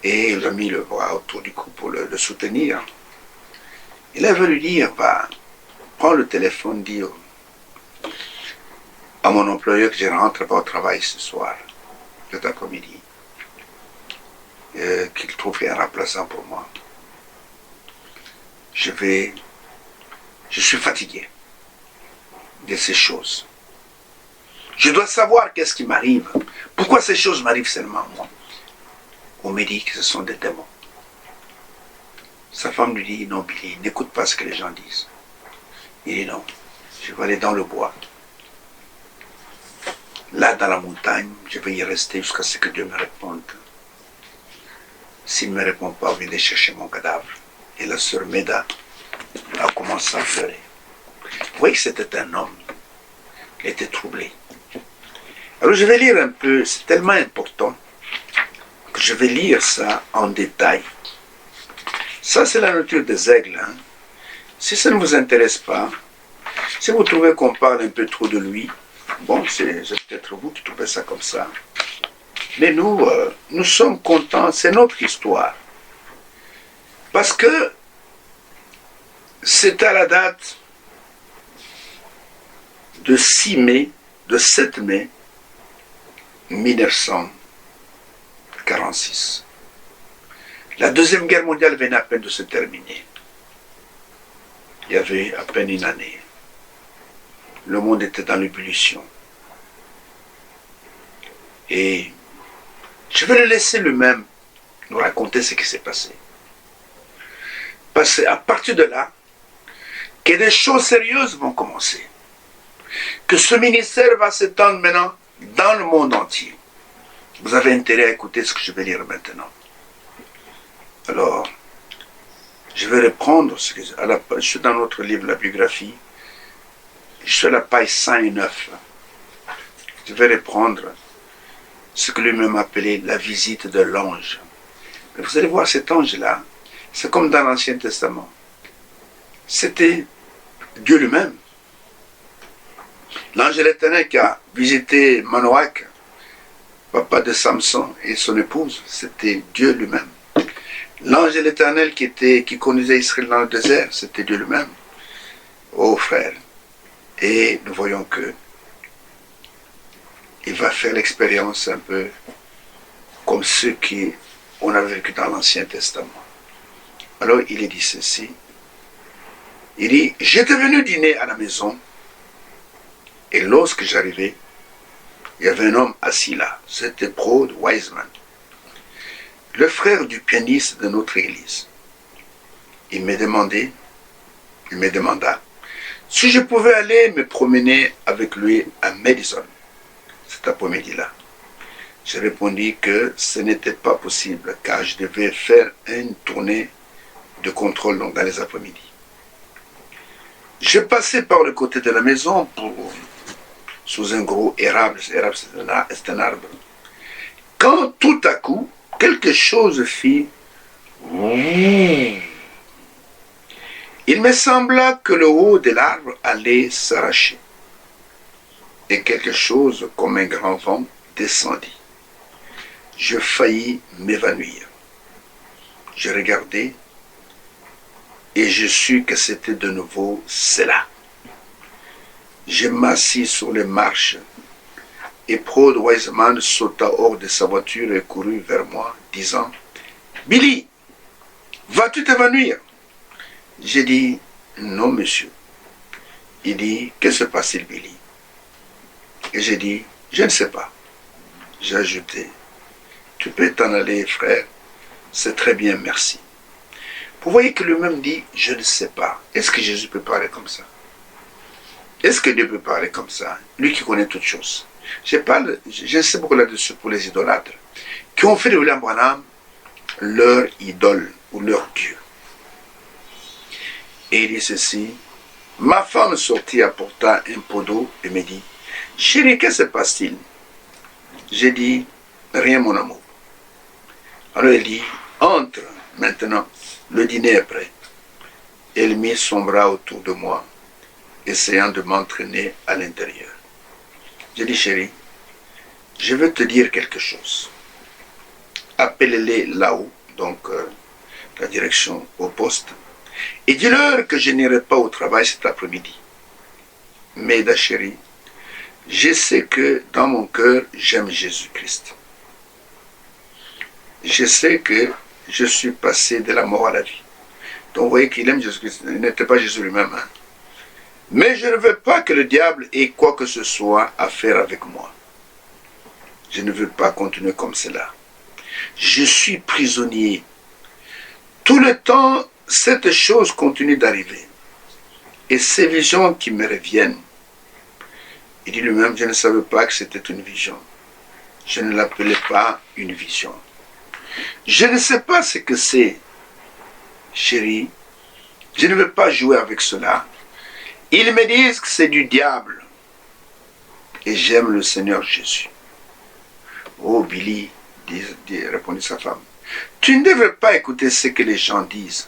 Et il a mis le bras autour du cou pour le soutenir. Il a voulu dire, va, prends le téléphone, dis à mon employeur que je rentre pas au travail ce soir, cet après-midi, qu'il trouve un remplaçant pour moi. Je suis fatigué de ces choses. Je dois savoir qu'est-ce qui m'arrive. Pourquoi ces choses m'arrivent seulement à moi? On me dit que ce sont des démons. Sa femme lui dit, non Billy, n'écoute pas ce que les gens disent. Il dit non, je vais aller dans le bois. Là, dans la montagne, je vais y rester jusqu'à ce que Dieu me réponde. S'il ne me répond pas, venez chercher mon cadavre. Et la sœur Meda a commencé à pleurer. Vous voyez que c'était un homme. Il était troublé. Alors je vais lire un peu, c'est tellement important que je vais lire ça en détail. Ça, c'est la nature des aigles. Hein. Si ça ne vous intéresse pas, si vous trouvez qu'on parle un peu trop de lui, bon, c'est peut-être vous qui trouvez ça comme ça. Mais nous, nous sommes contents, c'est notre histoire. Parce que c'est à la date de 7 mai 1946. La Deuxième Guerre mondiale venait à peine de se terminer. Il y avait à peine une année. Le monde était dans l'ébullition. Et je vais le laisser lui-même nous raconter ce qui s'est passé. Parce qu'à partir de là, que des choses sérieuses vont commencer. Que ce ministère va s'étendre maintenant dans le monde entier. Vous avez intérêt à écouter ce que je vais lire maintenant. Alors, je vais reprendre, je suis dans notre livre, la biographie, je suis à la page 109. Je vais reprendre ce que lui-même appelait la visite de l'ange. Vous allez voir cet ange-là, c'est comme dans l'Ancien Testament. C'était Dieu lui-même. L'ange de l'Éternel qui a visité Manoach, papa de Samson et son épouse, c'était Dieu lui-même. L'ange de l'Éternel qui conduisait Israël dans le désert, c'était Dieu lui-même. Oh frère, et nous voyons que il va faire l'expérience un peu comme ceux qui on a vécu dans l'Ancien Testament. Alors il dit ceci, il dit, j'étais venu dîner à la maison, et lorsque j'arrivais, il y avait un homme assis là, c'était Brod Wiseman, le frère du pianiste de notre église. Il me demanda si je pouvais aller me promener avec lui à Madison cet après-midi-là. J'ai répondu que ce n'était pas possible car je devais faire une tournée de contrôle dans les après-midi. Je passais par le côté de la maison sous un gros érable. Érable, c'est un arbre. Quand tout à coup, quelque chose fit. Il me sembla que le haut de l'arbre allait s'arracher. Et quelque chose comme un grand vent descendit. Je faillis m'évanouir. Je regardai et je sus que c'était de nouveau cela. Je m'assis sur les marches Éprode Wiseman sauta hors de sa voiture et courut vers moi, disant « Billy, vas-tu t'évanouir ?» J'ai dit « Non, monsieur. » Il dit « Que se passe-t-il, Billy ?» Et j'ai dit « Je ne sais pas. » J'ai ajouté « Tu peux t'en aller, frère. C'est très bien, merci. » Vous voyez que lui-même dit « Je ne sais pas. » Est-ce que Jésus peut parler comme ça? Est-ce que Dieu peut parler comme ça? Lui qui connaît toutes choses. J'insiste beaucoup là-dessus pour les idolâtres, qui ont fait de William Branham leur idole ou leur Dieu. Et il dit ceci, ma femme sortit, apporta un pot d'eau et me dit, chérie, qu'est-ce qui se passe-t-il? J'ai dit, rien mon amour. Alors elle dit, entre maintenant, le dîner est prêt. Elle mit son bras autour de moi, essayant de m'entraîner à l'intérieur. J'ai dit, chérie, je veux te dire quelque chose. Appelle-les là-haut, donc la direction au poste, et dis-leur que je n'irai pas au travail cet après-midi. Mais, da chérie, je sais que dans mon cœur, j'aime Jésus-Christ. Je sais que je suis passé de la mort à la vie. Donc vous voyez qu'il aime Jésus-Christ, il n'était pas Jésus lui-même. Hein. Mais je ne veux pas que le diable ait quoi que ce soit à faire avec moi. Je ne veux pas continuer comme cela. Je suis prisonnier. Tout le temps, cette chose continue d'arriver. Et ces visions qui me reviennent, il dit lui-même, je ne savais pas que c'était une vision. Je ne l'appelais pas une vision. Je ne sais pas ce que c'est, chérie. Je ne veux pas jouer avec cela. Ils me disent que c'est du diable. Et j'aime le Seigneur Jésus. Oh Billy, répondit sa femme, tu ne devrais pas écouter ce que les gens disent.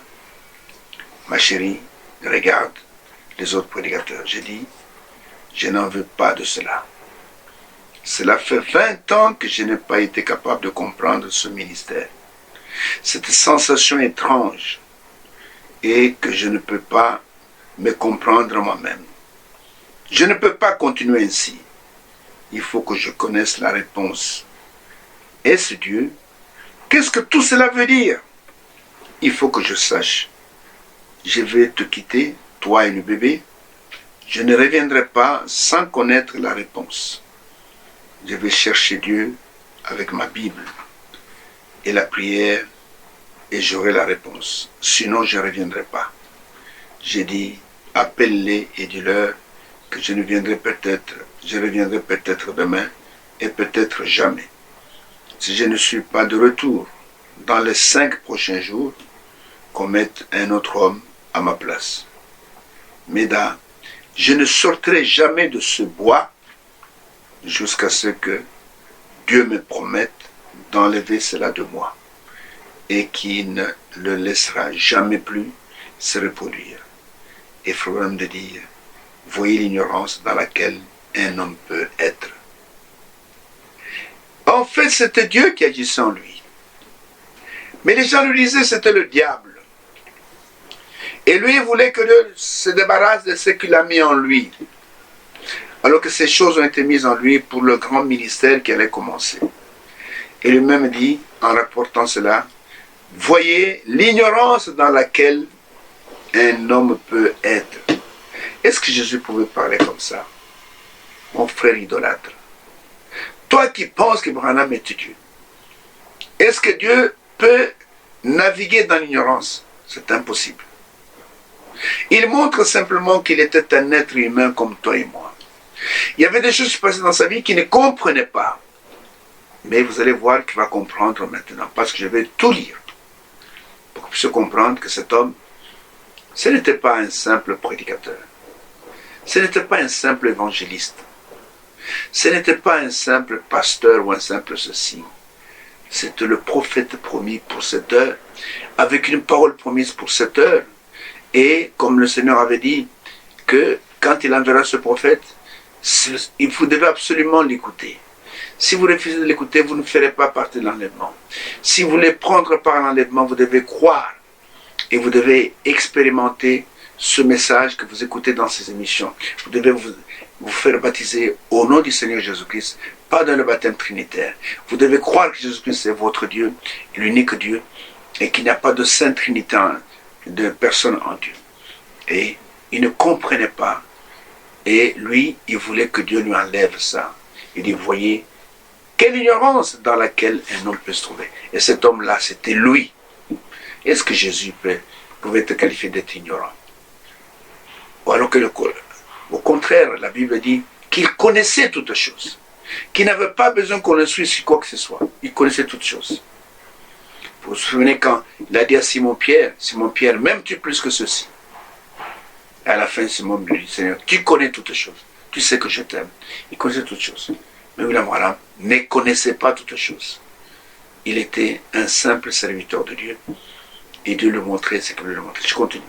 Ma chérie, regarde les autres prédicateurs. J'ai dit, je n'en veux pas de cela. Cela fait 20 ans que je n'ai pas été capable de comprendre ce ministère. Cette sensation étrange et que je ne peux pas me comprendre moi-même. Je ne peux pas continuer ainsi. Il faut que je connaisse la réponse. Est-ce Dieu? Qu'est-ce que tout cela veut dire? Il faut que je sache. Je vais te quitter, toi et le bébé. Je ne reviendrai pas sans connaître la réponse. Je vais chercher Dieu avec ma Bible et la prière et j'aurai la réponse. Sinon, je ne reviendrai pas. J'ai dit, appelle-les et dis-leur que je reviendrai peut-être demain et peut-être jamais. Si je ne suis pas de retour dans les 5 prochains jours, qu'on mette un autre homme à ma place. Mesdames, je ne sortirai jamais de ce bois jusqu'à ce que Dieu me promette d'enlever cela de moi et qu'il ne le laissera jamais plus se reproduire. Et il faut même de dire, voyez l'ignorance dans laquelle un homme peut être. En fait, c'était Dieu qui agissait en lui. Mais les gens lui disaient c'était le diable. Et lui, il voulait que Dieu se débarrasse de ce qu'il a mis en lui. Alors que ces choses ont été mises en lui pour le grand ministère qui allait commencer. Et lui-même dit, en rapportant cela, voyez l'ignorance dans laquelle un homme peut être. Est-ce que Jésus pouvait parler comme ça? Mon frère idolâtre. Toi qui penses que Branham est Dieu. Est-ce que Dieu peut naviguer dans l'ignorance? C'est impossible. Il montre simplement qu'il était un être humain comme toi et moi. Il y avait des choses qui se passaient dans sa vie qu'il ne comprenait pas. Mais vous allez voir qu'il va comprendre maintenant, parce que je vais tout lire. Pour que vous puissiez comprendre que cet homme, ce n'était pas un simple prédicateur. Ce n'était pas un simple évangéliste. Ce n'était pas un simple pasteur ou un simple ceci. C'était le prophète promis pour cette heure, avec une parole promise pour cette heure. Et comme le Seigneur avait dit, que quand il enverra ce prophète, vous devez absolument l'écouter. Si vous refusez de l'écouter, vous ne ferez pas partie de l'enlèvement. Si vous voulez prendre part à l'enlèvement, vous devez croire. Et vous devez expérimenter ce message que vous écoutez dans ces émissions. Vous devez vous faire baptiser au nom du Seigneur Jésus-Christ pas dans le baptême trinitaire. Vous devez croire que Jésus-Christ est votre Dieu, l'unique Dieu, et qu'il n'y a pas de sainte trinité de personne en Dieu. Et il ne comprenait pas. Et lui, il voulait que Dieu lui enlève ça. Il dit, voyez, quelle ignorance dans laquelle un homme peut se trouver. Et cet homme-là, c'était lui. Est-ce que Jésus pouvait être qualifié d'être ignorant? Ou alors que au contraire, la Bible dit qu'il connaissait toutes choses. Qu'il n'avait pas besoin qu'on le suive sur quoi que ce soit. Il connaissait toutes choses. Vous vous souvenez quand il a dit à Simon-Pierre, m'aimes-tu plus que ceci? Et à la fin, Simon lui dit, Seigneur, tu connais toutes choses. Tu sais que je t'aime. Il connaissait toutes choses. Mais William Branham ne connaissait pas toutes choses. Il était un simple serviteur de Dieu. Et Dieu lui montrait ce qu'il voulait lui montrer. Je continue.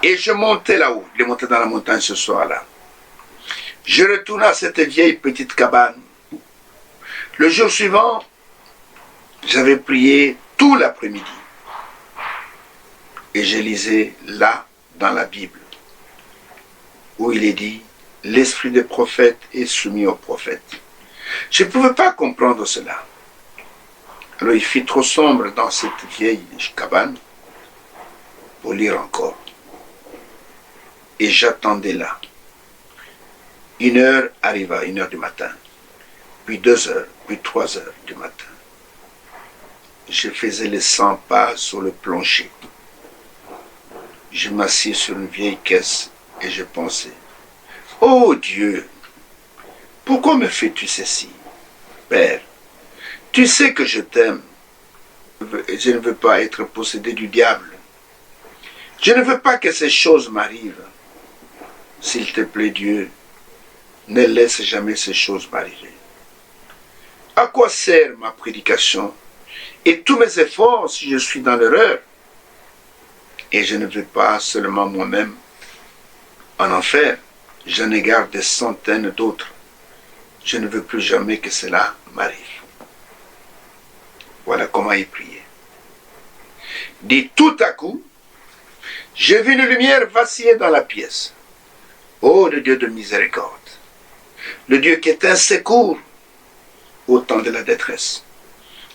Et je montais là-haut. Il est monté dans la montagne ce soir-là. Je retournais à cette vieille petite cabane. Le jour suivant, j'avais prié tout l'après-midi. Et je lisais là, dans la Bible, où il est dit, l'esprit des prophètes est soumis aux prophètes. Je ne pouvais pas comprendre cela. Alors il fit trop sombre dans cette vieille cabane pour lire encore. Et j'attendais là. 1 heure arriva, 1 heure du matin, puis 2 heures, puis 3 heures du matin. Je faisais les 100 pas sur le plancher. Je m'assis sur une vieille caisse et je pensais, ô Dieu, pourquoi me fais-tu ceci? Père, tu sais que je t'aime. Je ne veux pas être possédé du diable. Je ne veux pas que ces choses m'arrivent. S'il te plaît, Dieu, ne laisse jamais ces choses m'arriver. À quoi sert ma prédication et tous mes efforts si je suis dans l'erreur? Et je ne veux pas seulement moi-même en enfer, j'en égare des centaines d'autres. Je ne veux plus jamais que cela m'arrive. Voilà comment il priait. Dit tout à coup, j'ai vu une lumière vaciller dans la pièce. Oh, le Dieu de miséricorde, le Dieu qui est un secours au temps de la détresse.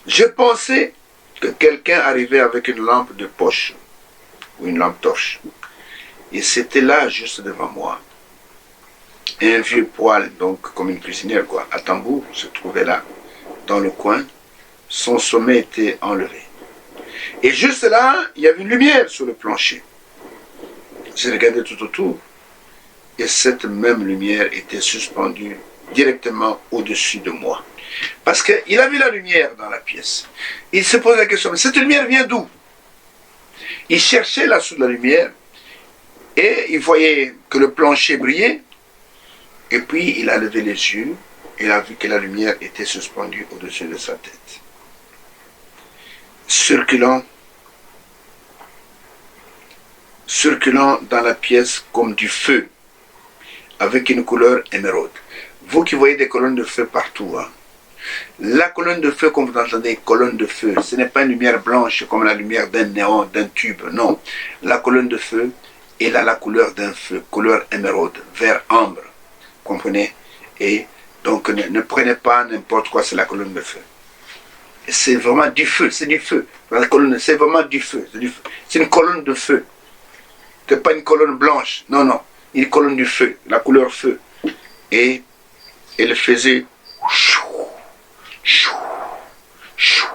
Je pensais que quelqu'un arrivait avec une lampe de poche ou une lampe torche. Et c'était là, juste devant moi. Un vieux poêle, donc comme une cuisinière, quoi, à tambour, se trouvait là, dans le coin. Son sommet était enlevé. Et juste là, il y avait une lumière sur le plancher. J'ai regardé tout autour. Et cette même lumière était suspendue directement au-dessus de moi. Parce qu'il a vu la lumière dans la pièce. Il se pose la question, mais cette lumière vient d'où? Il cherchait là sous la lumière et il voyait que le plancher brillait. Et puis il a levé les yeux et il a vu que la lumière était suspendue au-dessus de sa tête. Circulant dans la pièce comme du feu, avec une couleur émeraude. Vous qui voyez des colonnes de feu partout, hein. La colonne de feu, comme vous entendez, colonne de feu, ce n'est pas une lumière blanche comme la lumière d'un néon, d'un tube, non. La colonne de feu, elle a la couleur d'un feu, couleur émeraude, vert ambre, comprenez? Et donc ne prenez pas n'importe quoi, c'est la colonne de feu. C'est vraiment du feu, c'est du feu. La colonne, c'est vraiment du feu, c'est une colonne de feu. C'est pas une colonne blanche, non, non, une colonne du feu, la couleur feu. Et elle faisait chou, chou, chou.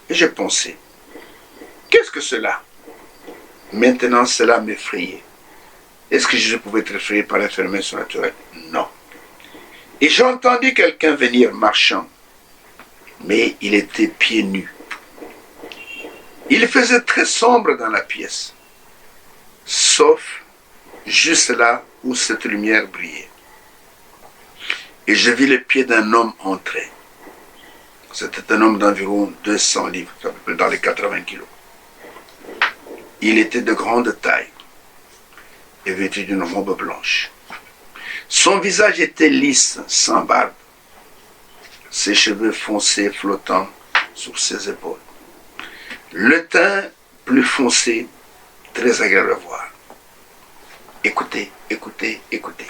Et je pensais, qu'est-ce que cela? Maintenant, cela m'effrayait. Est-ce que Jésus pouvait être effrayé par l'infirmière surnaturelle? Non. Et j'ai entendu quelqu'un venir marchant, mais il était pieds nus. Il faisait très sombre dans la pièce, sauf juste là où cette lumière brillait. Et je vis les pieds d'un homme entrer. C'était un homme d'environ 200 livres, à peu près dans les 80 kilos. Il était de grande taille et vêtu d'une robe blanche. Son visage était lisse, sans barbe. Ses cheveux foncés flottant sur ses épaules. Le teint plus foncé, très agréable à voir. Écoutez, écoutez, écoutez.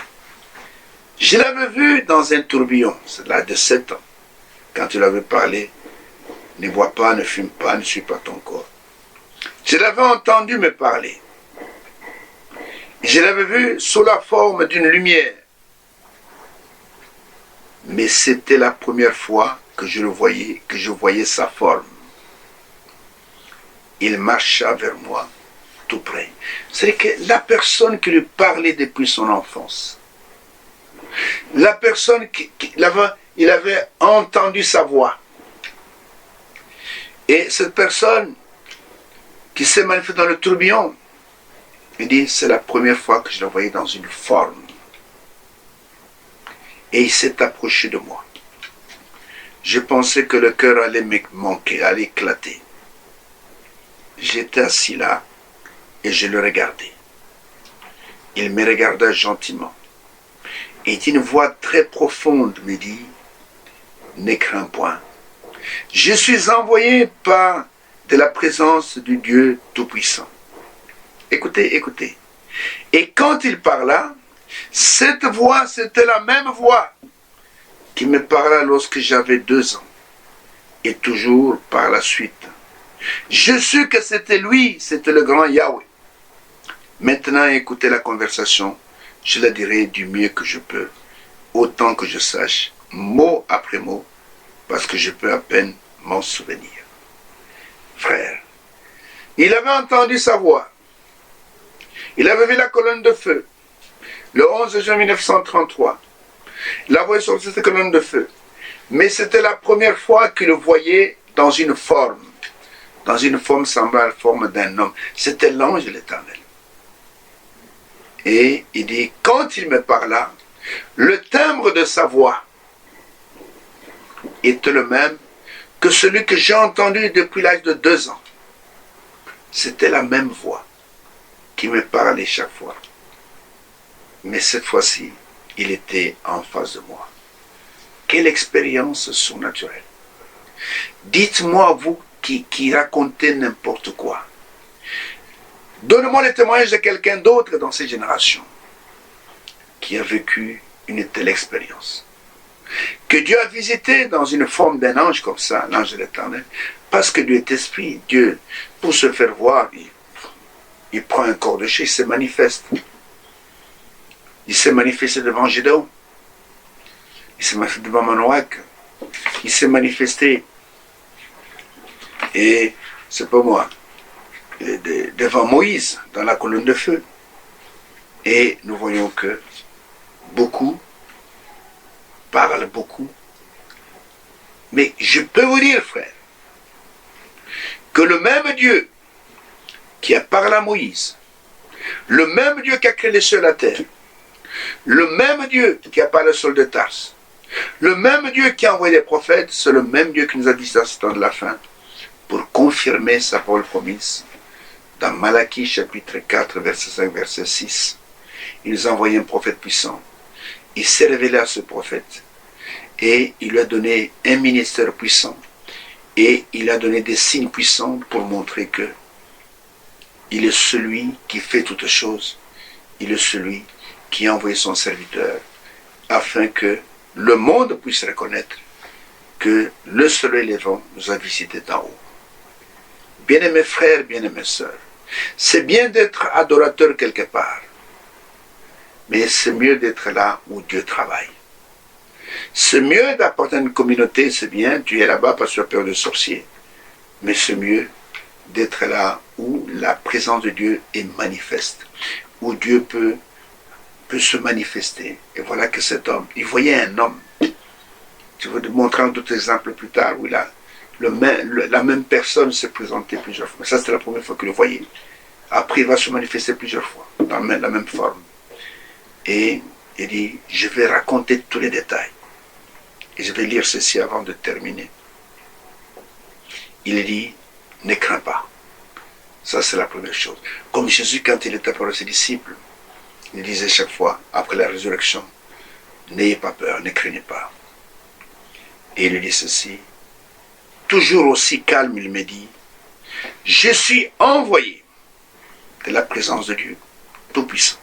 Je l'avais vu dans un tourbillon, c'est là de 7 ans. Quand tu l'avais parlé, ne bois pas, ne fume pas, ne suis pas ton corps. Je l'avais entendu me parler. Je l'avais vu sous la forme d'une lumière. Mais c'était la première fois que je le voyais, que je voyais sa forme. Il marcha vers moi, tout près. C'est que la personne qui lui parlait depuis son enfance, la personne il avait entendu sa voix. Et cette personne qui s'est manifestée dans le tourbillon, il dit, c'est la première fois que je le voyais dans une forme. Et il s'est approché de moi. Je pensais que le cœur allait me manquer, allait éclater. J'étais assis là et je le regardais. Il me regarda gentiment. Et d'une voix très profonde me dit, ne crains point. Je suis envoyé par de la présence du Dieu Tout-Puissant. Écoutez, écoutez. Et quand il parla, cette voix, c'était la même voix qui me parla lorsque j'avais 2 ans. Et toujours par la suite. Je sus que c'était lui, c'était le grand Yahweh. Maintenant, écoutez la conversation. Je la dirai du mieux que je peux, autant que je sache, mot après mot, parce que je peux à peine m'en souvenir. Frère, il avait entendu sa voix. Il avait vu la colonne de feu. Le 11 juin 1933. Il la voyait sur cette colonne de feu. Mais c'était la première fois qu'il le voyait dans une forme. Dans une forme semblable à la forme d'un homme. C'était l'ange de l'Éternel. Et il dit, quand il me parla, le timbre de sa voix était le même que celui que j'ai entendu depuis l'âge de 2 ans. C'était la même voix qui me parlait chaque fois. Mais cette fois-ci, il était en face de moi. Quelle expérience surnaturelle. Dites-moi, vous qui racontez n'importe quoi. Donne-moi le témoignage de quelqu'un d'autre dans cette génération qui a vécu une telle expérience. Que Dieu a visité dans une forme d'un ange comme ça, l'ange de l'Éternel, parce que Dieu est esprit. Dieu, pour se faire voir, il prend un corps de chair, il se manifeste. Il s'est manifesté devant Gédéon. Il s'est manifesté devant Manoach. Il s'est manifesté, et c'est pas moi, devant Moïse, dans la colonne de feu. Et nous voyons que beaucoup parlent beaucoup. Mais je peux vous dire, frère, que le même Dieu qui a parlé à Moïse, le même Dieu qui a créé les cieux et la terre, le même Dieu qui a parlé au sol de Tarse, le même Dieu qui a envoyé des prophètes, c'est le même Dieu qui nous a dit dans ce temps de la fin, pour confirmer sa parole promise. Dans Malachie chapitre 4, verset 5, verset 6, il nous a envoyé un prophète puissant. Il s'est révélé à ce prophète et il lui a donné un ministère puissant et il a donné des signes puissants pour montrer que il est celui qui fait toutes choses. Il est celui qui a envoyé son serviteur afin que le monde puisse reconnaître que le soleil levant nous a visités d'en haut. Bien-aimés frères, bien-aimés sœurs, c'est bien d'être adorateur quelque part, mais c'est mieux d'être là où Dieu travaille. C'est mieux d'apporter à une communauté, c'est bien, tu es là-bas parce que tu as peur de sorciers, mais c'est mieux d'être là où la présence de Dieu est manifeste, où Dieu peut se manifester. Et voilà que cet homme, il voyait un homme, je vais te montrer d'autres exemples plus tard, où la même personne s'est présentée plusieurs fois. Ça, c'était la première fois qu'il le voyait. Après, il va se manifester plusieurs fois, dans la même forme. Et il dit, je vais raconter tous les détails. Et je vais lire ceci avant de terminer. Il dit, ne crains pas. Ça, c'est la première chose. Comme Jésus, quand il était parmi ses disciples, il disait chaque fois, après la résurrection, n'ayez pas peur, ne craignez pas. Et il dit ceci, toujours aussi calme, il me dit, je suis envoyé de la présence de Dieu Tout-Puissant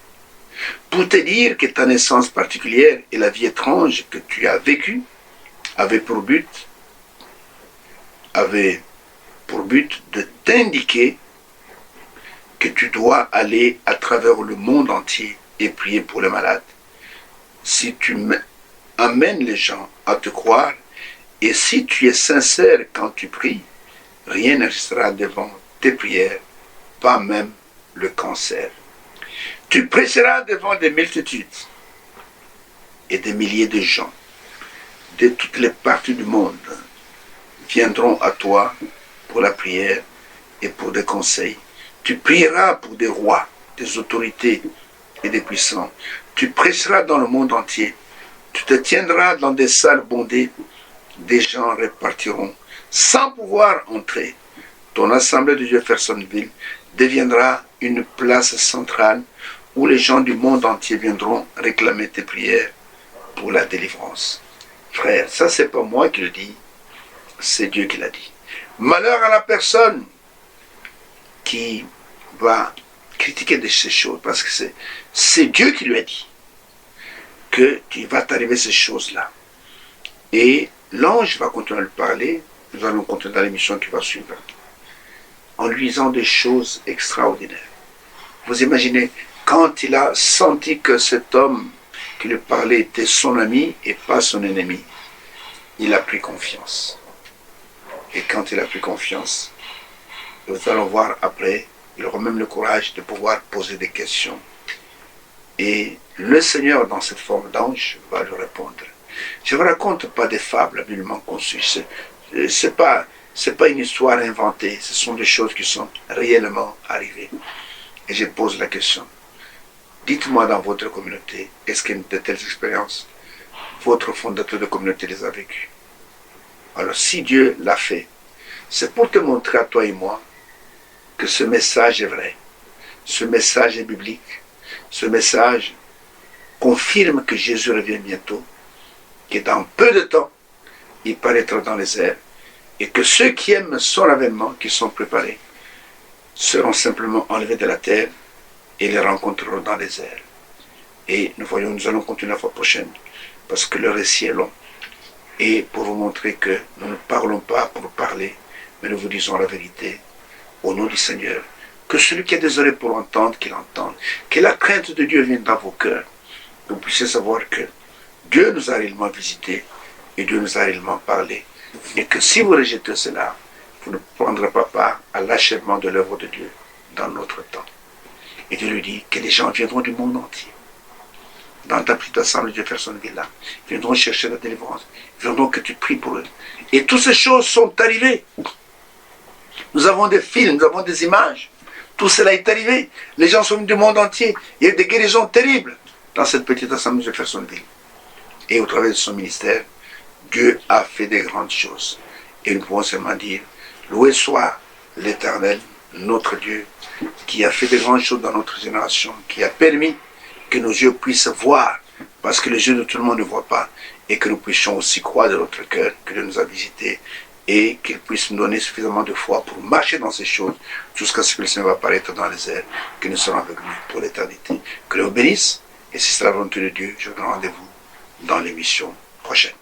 pour te dire que ta naissance particulière et la vie étrange que tu as vécue avait pour but de t'indiquer que tu dois aller à travers le monde entier et prier pour les malades. Si tu amènes les gens à te croire, et si tu es sincère quand tu pries, rien ne restera devant tes prières, pas même le cancer. Tu prêcheras devant des multitudes et des milliers de gens de toutes les parties du monde viendront à toi pour la prière et pour des conseils. Tu prieras pour des rois, des autorités et des puissants. Tu prêcheras dans le monde entier. Tu te tiendras dans des salles bondées. Des gens répartiront sans pouvoir entrer. Ton assemblée de Jeffersonville deviendra une place centrale où les gens du monde entier viendront réclamer tes prières pour la délivrance. Frère, ça c'est pas moi qui le dis, c'est Dieu qui l'a dit. Malheur à la personne qui va critiquer de ces choses, parce que c'est Dieu qui lui a dit que tu vas t'arriver ces choses-là. Et l'ange va continuer à lui parler, nous allons continuer dans l'émission qui va suivre, en lui disant des choses extraordinaires. Vous imaginez, quand il a senti que cet homme qui lui parlait était son ami et pas son ennemi, il a pris confiance. Et quand il a pris confiance, nous allons voir après, il aura même le courage de pouvoir poser des questions. Et le Seigneur, dans cette forme d'ange, va lui répondre. Je ne vous raconte pas des fables habilement conçues. C'est pas une histoire inventée. Ce sont des choses qui sont réellement arrivées. Et je pose la question. Dites-moi dans votre communauté, est-ce qu'il y a de telles expériences? Votre fondateur de communauté les a vécues. Alors si Dieu l'a fait, c'est pour te montrer à toi et moi que ce message est vrai. Ce message est biblique. Ce message confirme que Jésus revient bientôt, que dans peu de temps, il paraîtra dans les airs, et que ceux qui aiment son avènement, qui sont préparés, seront simplement enlevés de la terre et les rencontreront dans les airs. Et nous allons continuer la fois prochaine, parce que le récit est long, et pour vous montrer que nous ne parlons pas pour parler, mais nous vous disons la vérité, au nom du Seigneur. Que celui qui a des oreilles pour entendre, qu'il entende. Que la crainte de Dieu vienne dans vos cœurs. Que vous puissiez savoir que Dieu nous a réellement visités et Dieu nous a réellement parlé. Et que si vous rejetez cela, vous ne prendrez pas part à l'achèvement de l'œuvre de Dieu dans notre temps. Et Dieu lui dit que les gens viendront du monde entier. Dans ta petite assemblée de Jeffersonville là, ils viendront chercher la délivrance. Ils viendront que tu pries pour eux. Et toutes ces choses sont arrivées. Nous avons des films, nous avons des images. Tout cela est arrivé. Les gens sont venus du monde entier. Il y a des guérisons terribles dans cette petite assemblée de Jeffersonville. Et au travers de son ministère, Dieu a fait des grandes choses. Et nous pouvons seulement dire, loué soit l'Éternel, notre Dieu, qui a fait des grandes choses dans notre génération, qui a permis que nos yeux puissent voir, parce que les yeux de tout le monde ne voient pas, et que nous puissions aussi croire de notre cœur que Dieu nous a visités, et qu'il puisse nous donner suffisamment de foi pour marcher dans ces choses, jusqu'à ce que le Seigneur va apparaître dans les airs, que nous serons avec lui pour l'éternité. Que Dieu vous bénisse, et si c'est la volonté de Dieu, je vous donne rendez-vous dans l'émission prochaine.